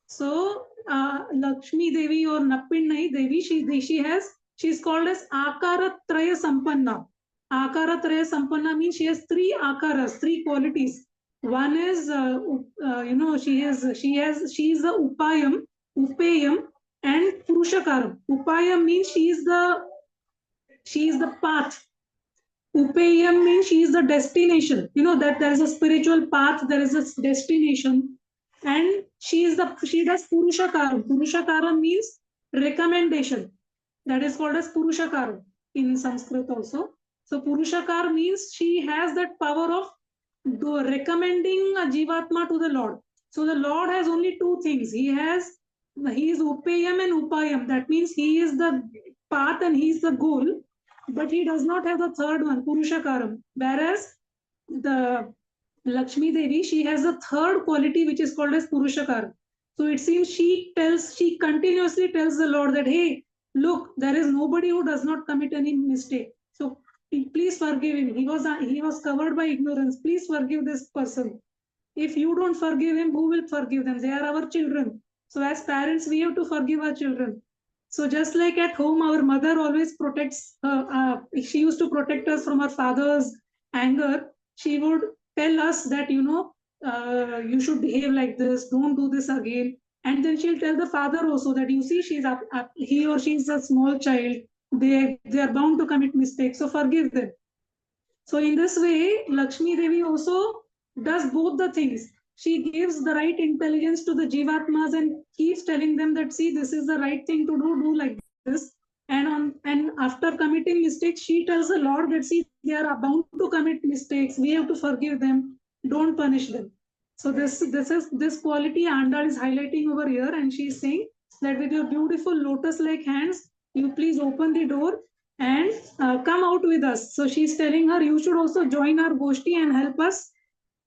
So Lakshmi Devi or Nappinai Devi, she is called as Akaratraya Sampanna. Akaratraya Sampanna means she has three akaras, three qualities. One is, she is the Upayam, Upayam, and Purushakaram. Upayam means she is the path. Upayam means she is the destination. That there is a spiritual path, there is a destination. And she does Purushakaram. Purushakaram means recommendation. That is called as Purushakaram in Sanskrit also. So Purushakar means she has that power of recommending a Jivatma to the Lord. So the Lord has only two things. He is Upayam and Upayam. That means he is the path and he is the goal. But he does not have the third one, Purushakaram. Whereas the Lakshmi Devi, she has a third quality which is called as Purushakaram. So it seems she continuously tells the Lord that, hey, look, there is nobody who does not commit any mistake. So please forgive him. He was covered by ignorance. Please forgive this person. If you don't forgive him, who will forgive them? They are our children. So as parents, we have to forgive our children. So just like at home, our mother always protects, she used to protect us from our father's anger. She would tell us that, you should behave like this, don't do this again. And then she'll tell the father also that, you see, he or she is a small child. They are bound to commit mistakes, so forgive them. So in this way, Lakshmi Devi also does both the things. She gives the right intelligence to the Jivatmas and keeps telling them that, see, this is the right thing to do like this. And after committing mistakes, she tells the Lord that, see, they are bound to commit mistakes. We have to forgive them. Don't punish them. So this quality Andal is highlighting over here, and she is saying that with your beautiful lotus-like hands, you please open the door and come out with us. So she's telling her, you should also join our Goshti and help us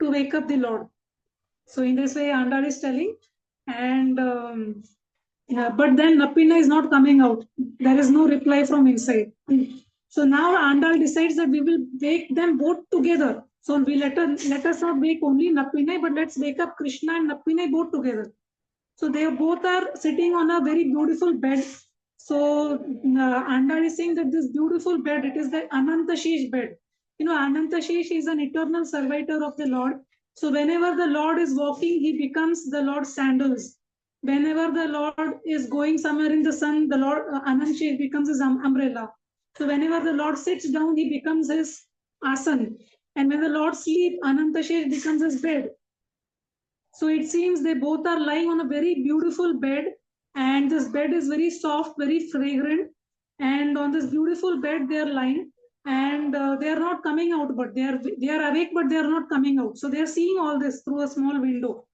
to wake up the Lord. So in this way, Andal is telling, and but then Nappina is not coming out. There is no reply from inside. So now Andal decides that we will wake them both together. So we let us not wake only Nappinai, but let's wake up Krishna and Nappinai both together. So they both are sitting on a very beautiful bed. So Andal is saying that this beautiful bed, it is the Anantashish bed. Anantashish is an eternal servitor of the Lord. So whenever the Lord is walking, he becomes the Lord's sandals. Whenever the Lord is going somewhere in the sun, the Lord Anantashish becomes his umbrella. So whenever the Lord sits down, he becomes his asan. And when the Lord sleeps, Anantashish becomes his bed. So it seems they both are lying on a very beautiful bed, and this bed is very soft, very fragrant. And on this beautiful bed, they are lying, and they are not coming out, but they are awake, but they are not coming out. So they are seeing all this through a small window.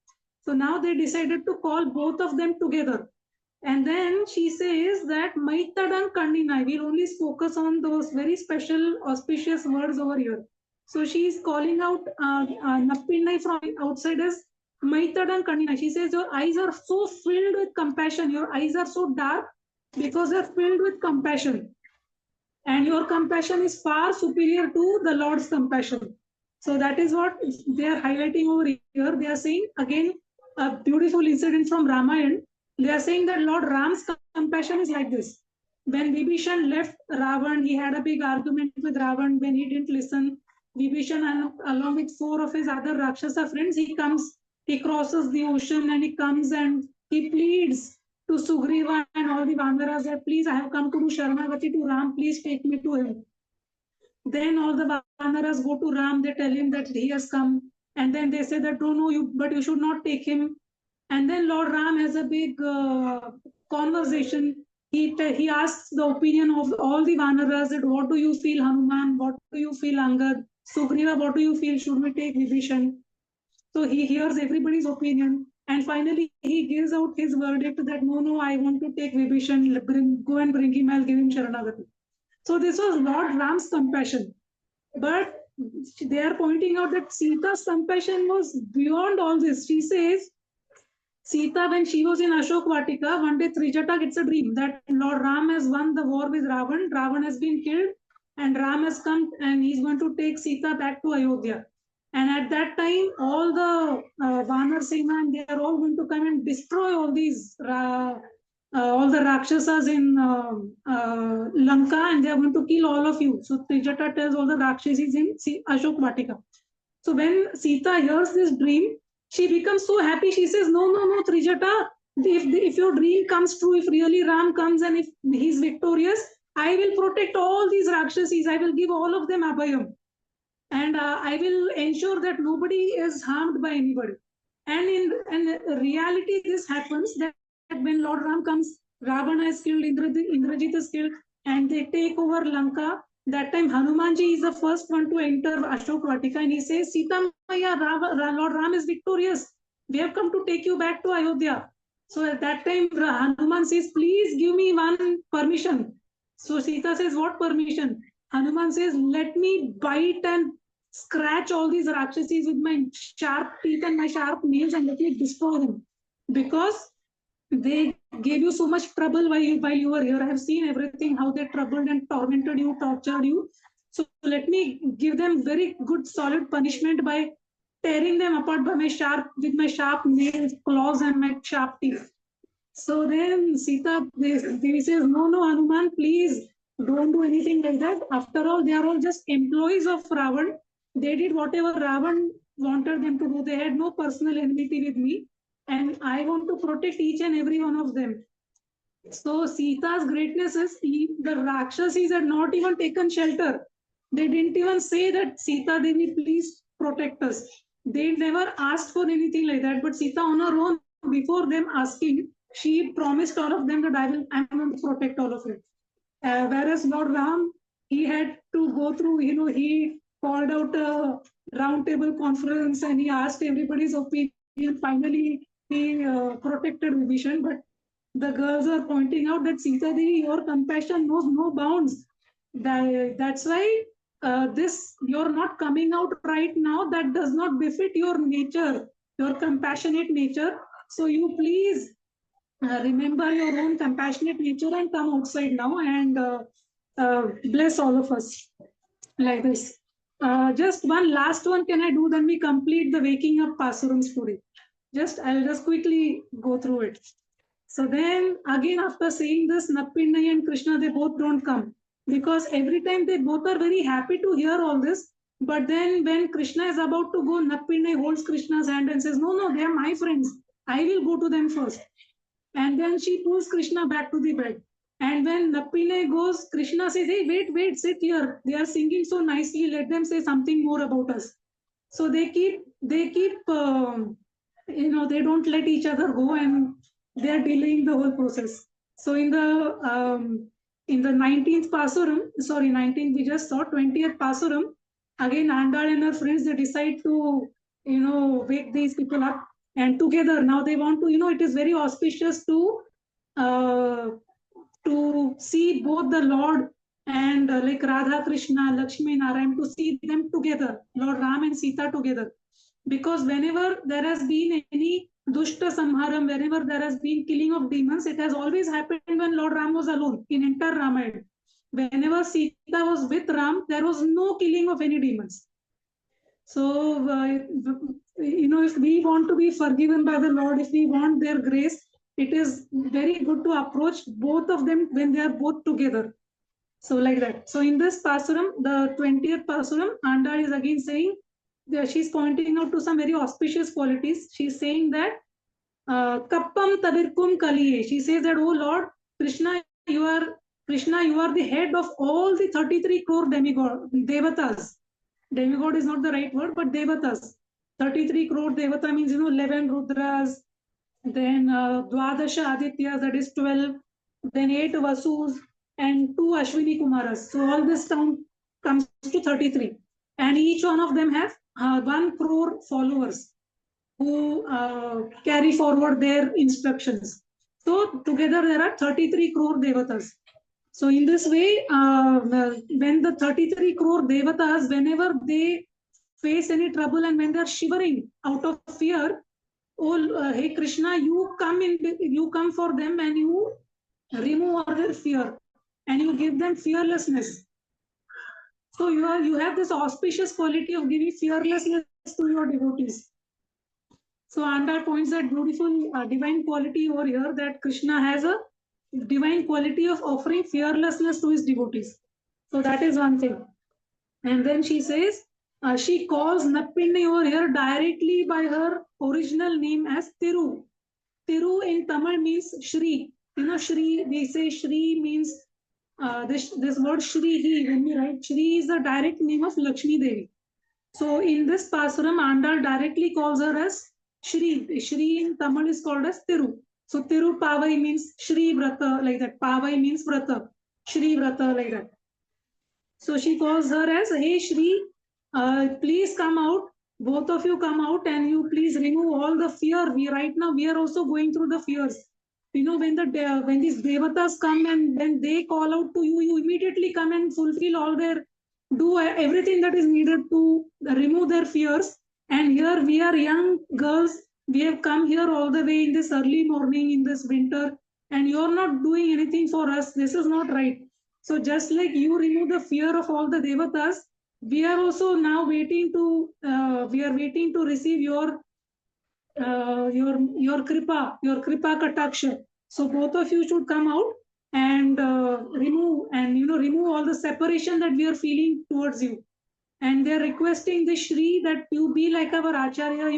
So now they decided to call both of them together. And then she says that Maitadan Kandinai, we'll only focus on those very special auspicious words over here. So she is calling out Nappinai from outside as Maitadan Kandinai. She says, your eyes are so filled with compassion. Your eyes are so dark because they're filled with compassion. And your compassion is far superior to the Lord's compassion. So that is what they are highlighting over here. They are saying, again, a beautiful incident from Ramayana. They are saying that Lord Ram's compassion is like this. When Vibhishan left Ravan, he had a big argument with Ravan. When he didn't listen, Vibhishan, along with 4 of his other Rakshasa friends, he crosses the ocean and he comes and he pleads to Sugriva and all the Vanaras that please, I have come to do Sharanagati to Ram, please take me to him. Then all the Vanaras go to Ram, they tell him that he has come, and then they say that, don't know you, but you should not take him. And then Lord Ram has a big conversation. He asks the opinion of all the Vanaras that what do you feel, Hanuman? What do you feel, Angad? Sugriva, what do you feel? Should we take Vibhishan? So he hears everybody's opinion. And finally, he gives out his verdict that no, I want to take Vibhishan, go and bring him, I'll give him Sharanagati. So this was Lord Ram's compassion. But they are pointing out that Sita's compassion was beyond all this. She says, Sita, when she was in Ashok Vatika, one day Trijata gets a dream that Lord Ram has won the war with Ravan. Ravan has been killed and Ram has come and he's going to take Sita back to Ayodhya. And at that time, all the Vanar Sena, and they are all going to come and destroy all these, all the Rakshasas in Lanka, and they are going to kill all of you. So Trijata tells all the Rakshasas in Ashok Vatika. So when Sita hears this dream, she becomes so happy. She says, no, Trijata, if your dream comes true, if really Ram comes and if he's victorious, I will protect all these Rakshasas. I will give all of them Abhayam. And I will ensure that nobody is harmed by anybody. And in reality, this happens that when Lord Ram comes, Ravana is killed, Indrajit is killed, and they take over Lanka. That time Hanumanji is the first one to enter Ashok Vatika, and he says, Sita Maya, Lord Ram is victorious. We have come to take you back to Ayodhya. So at that time, Hanuman says, please give me one permission. So Sita says, what permission? Hanuman says, let me bite and scratch all these Rakshasas with my sharp teeth and my sharp nails and let me destroy them. Because they gave you so much trouble while you were here. I have seen everything, how they troubled and tormented you, tortured you. So let me give them very good solid punishment by tearing them apart with my sharp nails, claws and my sharp teeth. So then Sita, they says, no, Hanuman, please don't do anything like that. After all, they are all just employees of Ravan. They did whatever Ravan wanted them to do. They had no personal enmity with me. And I want to protect each and every one of them. So Sita's greatness is the Rakshasas had not even taken shelter. They didn't even say that Sita Devi, please protect us. They never asked for anything like that. But Sita on her own, before them asking, she promised all of them that I'm going to protect all of you. Whereas Lord Ram, he had to go through, he called out a roundtable conference and he asked everybody's opinion. Finally, he protected Vibhishan. But the girls are pointing out that Sita Devi, your compassion knows no bounds. That's why you're not coming out right now. That does not befit your nature, your compassionate nature. So you please remember your own compassionate nature and come outside now and bless all of us like this. Just one last one can I do, then we complete the waking up Pasurams today. I'll just quickly go through it. So then again, after saying this, Nappinai and Krishna, they both don't come, because every time they both are very happy to hear all this. But then when Krishna is about to go, Nappinai holds Krishna's hand and says, no, they are my friends. I will go to them first. And then she pulls Krishna back to the bed. And when Nappinai goes, Krishna says, hey, wait, sit here. They are singing so nicely. Let them say something more about us. So they keep, they don't let each other go, and they are delaying the whole process. So in the 19th Pasuram, 19th we just saw, 20th Pasuram, again Andal and her friends, they decide to, wake these people up. And together now they want to, it is very auspicious to see both the Lord and like Radha Krishna, Lakshmi, Narayan, to see them together, Lord Ram and Sita together. Because whenever there has been any Dushta Samharam, whenever there has been killing of demons, it has always happened when Lord Ram was alone in entire Ramayana. Whenever Sita was with Ram, there was no killing of any demons. So, if we want to be forgiven by the Lord, if we want their grace, it is very good to approach both of them when they are both together. So like that. So in this Pasuram, the 20th Pasuram, Andal is again saying that she's pointing out to some very auspicious qualities. She's saying that Kappam Tabirkum Kaliye. She says that, oh Lord, Krishna, you are the head of all the 33 crore demigod, devatas. Demigod is not the right word, but devatas. 33 crore devata means, 11 Rudras, then Dwadasha Adityas, that is 12, then 8 Vasus, and 2 Ashwini Kumaras. So all this count comes to 33. And each one of them have 1 crore followers who carry forward their instructions. So together there are 33 crore devatas. So in this way, when the 33 crore devatas, whenever they face any trouble and when they are shivering out of fear, oh, hey Krishna, you come for them and you remove all their fear and you give them fearlessness. So you have this auspicious quality of giving fearlessness to your devotees. So Andal points that beautiful divine quality over here, that Krishna has a divine quality of offering fearlessness to his devotees. So that is one thing. And then she says, she calls Nappinni over here directly by her original name as Tiru. Tiru in Tamil means Shri. Shri, we say Shri means this word Shri, when we write Shri, is the direct name of Lakshmi Devi. So in this Pasuram, Andal directly calls her as Shri. Shri in Tamil is called as Tiru. So Tiruppavai means Shri Vrata, like that. Pavai means Vrata. Shri Vrata, like that. So she calls her as, hey Shri, please come out. Both of you come out and you please remove all the fear. Right now we are also going through the fears. When these devatas come and when they call out to you, you immediately come and fulfill all do everything that is needed to remove their fears. And here we are young girls. We have come here all the way in this early morning in this winter, and you're not doing anything for us. This is not right. So just like you remove the fear of all the devatas, we are also now waiting to receive your kripa kataksha. So both of you should come out and remove all the separation that we are feeling towards you. And they are requesting the Shri that you be like our Acharya,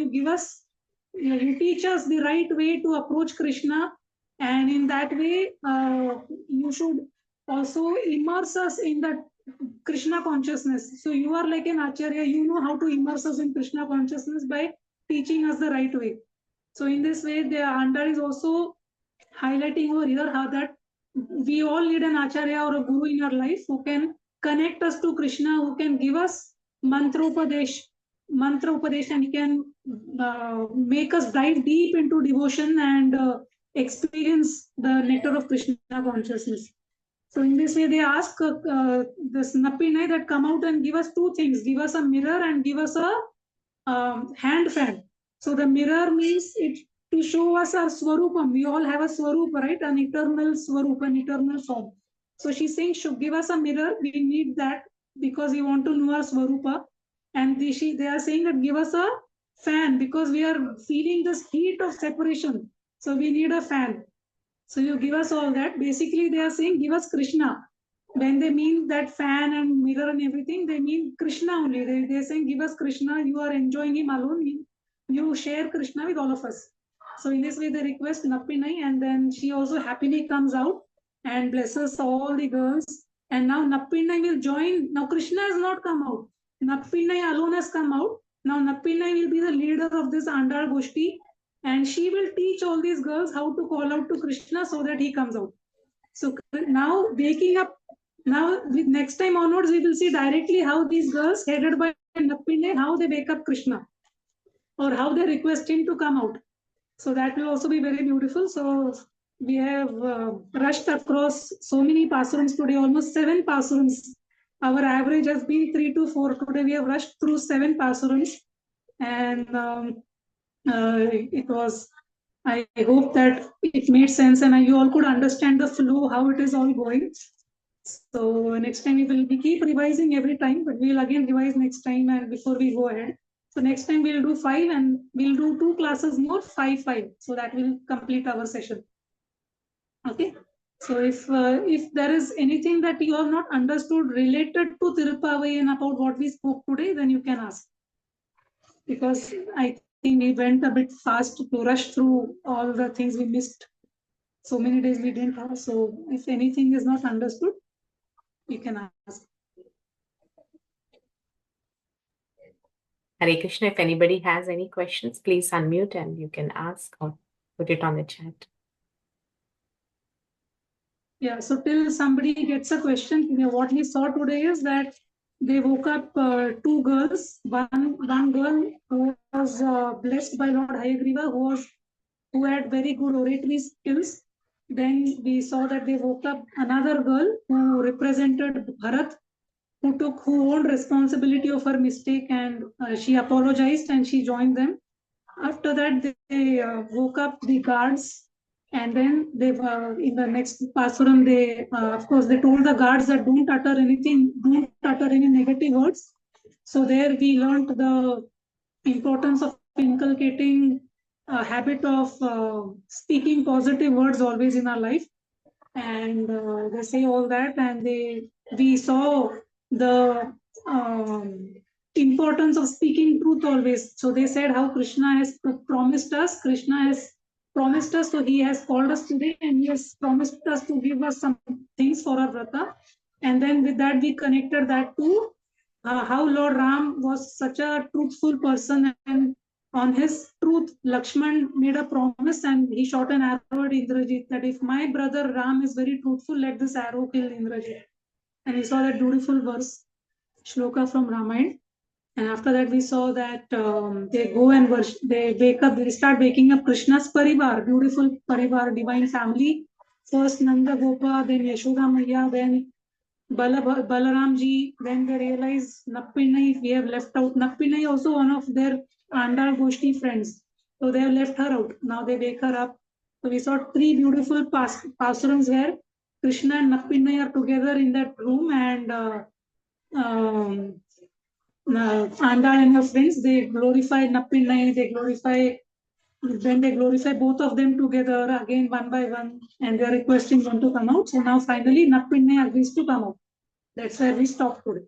you teach us the right way to approach Krishna, and in that way you should also immerse us in that Krishna consciousness. So you are like an Acharya, you know how to immerse us in Krishna consciousness by teaching us the right way. So in this way, the Andal is also highlighting over here how that we all need an Acharya or a Guru in our life who can connect us to Krishna, who can give us mantra upadesh, and he can make us dive deep into devotion and experience the nectar of Krishna consciousness. So in this way, they ask this Nappinai that come out and give us 2 things: give us a mirror and give us a hand fan. So the mirror means it to show us our swarupam. We all have a swarupa, right? An eternal swarup, an eternal form. So she's saying, should give us a mirror. We need that because we want to know our swarupa. And they are saying that give us a fan because we are feeling this heat of separation. So we need a fan. So you give us all that. Basically, they are saying, give us Krishna. When they mean that fan and mirror and everything, they mean Krishna only. They're saying, give us Krishna. You are enjoying him alone. You share Krishna with all of us. So in this way, they request Nappinai, and then she also happily comes out and blesses all the girls. And now Nappinai will join. Now Krishna has not come out. Nappinai alone has come out. Now Nappinai will be the leader of this Andal Goshti, and she will teach all these girls how to call out to Krishna so that he comes out. So now waking up, now next time onwards, we will see directly how these girls headed by Nappinai, how they wake up Krishna or how they request him to come out. So that will also be very beautiful. So we have rushed across so many Pasurams today, almost 7 Pasurams. Our average has been 3 to 4. Today we have rushed through 7 Pasurams. And I hope that it made sense and you all could understand the flow, how it is all going. So next time we keep revising every time, but we will again revise next time and before we go ahead. So next time we'll do 5 and we'll do 2 classes more, 5. So that will complete our session. Okay. So if there is anything that you have not understood related to Tiruppavai and about what we spoke today, then you can ask. Because I think we went a bit fast to rush through all the things we missed. So many days we didn't have. So if anything is not understood, you can ask. Hare Krishna, if anybody has any questions, please unmute and you can ask or put it on the chat. Yeah, so till somebody gets a question, what we saw today is that they woke up 2 girls. One girl who was blessed by Lord Hayagriva, who had very good oratory skills. Then we saw that they woke up another girl who represented Bharat, who owned responsibility of her mistake, and she apologized and she joined them. After that, they woke up the guards, and then they in the next Pasuram, they of course they told the guards that don't utter any negative words. So there we learned the importance of inculcating a habit of speaking positive words always in our life. And they say all that, and we saw the importance of speaking truth always. So they said how Krishna has promised us. So he has called us today, and he has promised us to give us some things for our vrata. And then with that, we connected that to how Lord Ram was such a truthful person, and on his truth, Lakshman made a promise and he shot an arrow at Indrajit that if my brother Ram is very truthful, let this arrow kill Indrajit. And we saw that beautiful verse, shloka from Ramayana. And after that, we saw that they go and worship, they wake up, they start waking up Krishna's parivar, beautiful parivar, divine family. First Nanda Gopa, then Yashoda Maya, then Balaramji. Then they realize Nappinai, we have left out. Nappinai also one of their Andal Goshti friends. So they have left her out. Now they wake her up. So we saw 3 beautiful pasurams where Krishna and Nappinai are together in that room, and Andal and her friends, they glorify Nappinai, then they glorify both of them together again one by one, and they are requesting one to come out. So now finally Nappinai agrees to come out. That's where we stop today.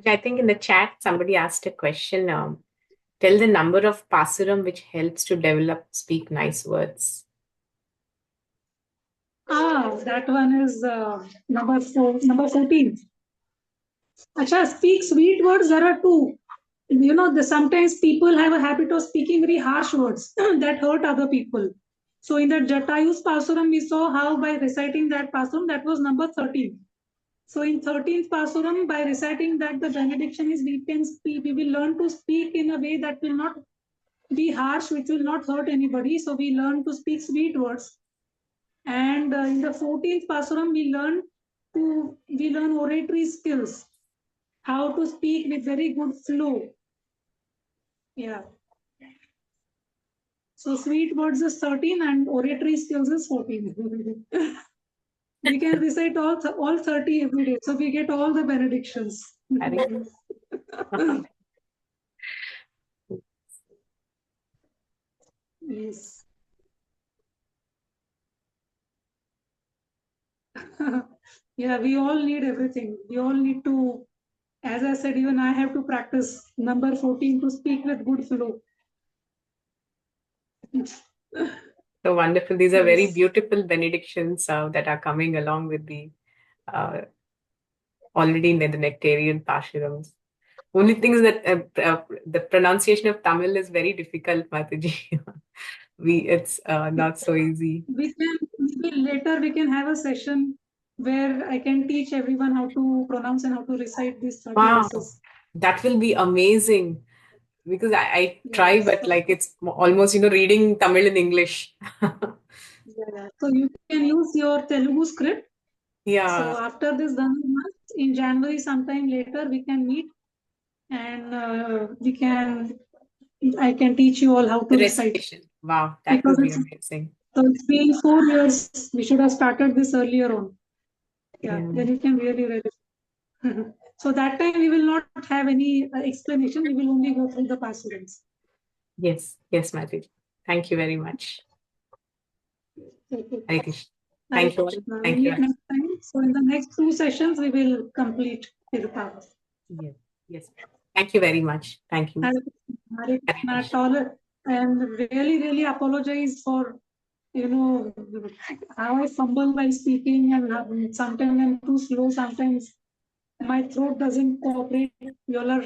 I think in the chat, somebody asked a question. Tell the number of Pasuram which helps to speak nice words. That one is number 14. Acha, speak sweet words, there are 2. Sometimes people have a habit of speaking very harsh words that hurt other people. So in the Jatayu's Pasuram, we saw how by reciting that Pasuram, that was number 13. So in 13th Pasuram, by reciting that, the benediction is we will learn to speak in a way that will not be harsh, which will not hurt anybody. So we learn to speak sweet words. And in the 14th Pasuram, we learn oratory skills, how to speak with very good flow. Yeah. So sweet words is 13 and oratory skills is 14. We can recite all 30 every day. So we get all the benedictions. Yes. Yeah, we all need everything. We all need to, as I said, even I have to practice number 14 to speak with good flow. So wonderful. These are very beautiful benedictions that are coming along with the already in the nectarian Pasurams. Only thing is that the pronunciation of Tamil is very difficult, Mataji. It's not so easy. Later we can have a session where I can teach everyone how to pronounce and how to recite these 30 verses. That will be amazing. Because I try, but like it's almost, reading Tamil in English. So you can use your Telugu script. Yeah. So after this done, in January, sometime later, we can meet and I can teach you all how to recite. Wow, that will be amazing. So it's been 4 years. We should have started this earlier on. Yeah, Yeah. then you can really. So that time we will not have any explanation. We will only go through the Pasurams. Yes, Mataji. Thank you very much. Okay. Hare Krishna. Hare Thank you all. Krishna. Thank We you. meet next time. So in the next 2 sessions, we will complete Tiruppavai. Yes. Thank you very much. Thank you. Hare Krishna at all. And really apologize for, how I fumble while speaking, and sometimes I'm too slow, sometimes my throat doesn't cooperate. You all are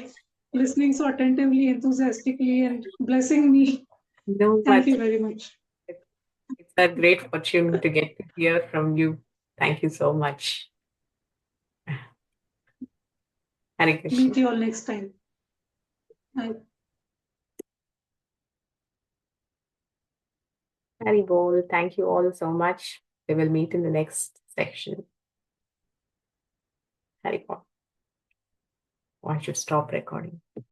listening so attentively, enthusiastically, and blessing me. No, Thank but you very much. it's a great fortune to get to hear from you. Thank you so much. Hare Krishna. Meet you all next time. Bye. Hari Bol. Thank you all so much. We will meet in the next section. Hari Bol. Oh, I should stop recording.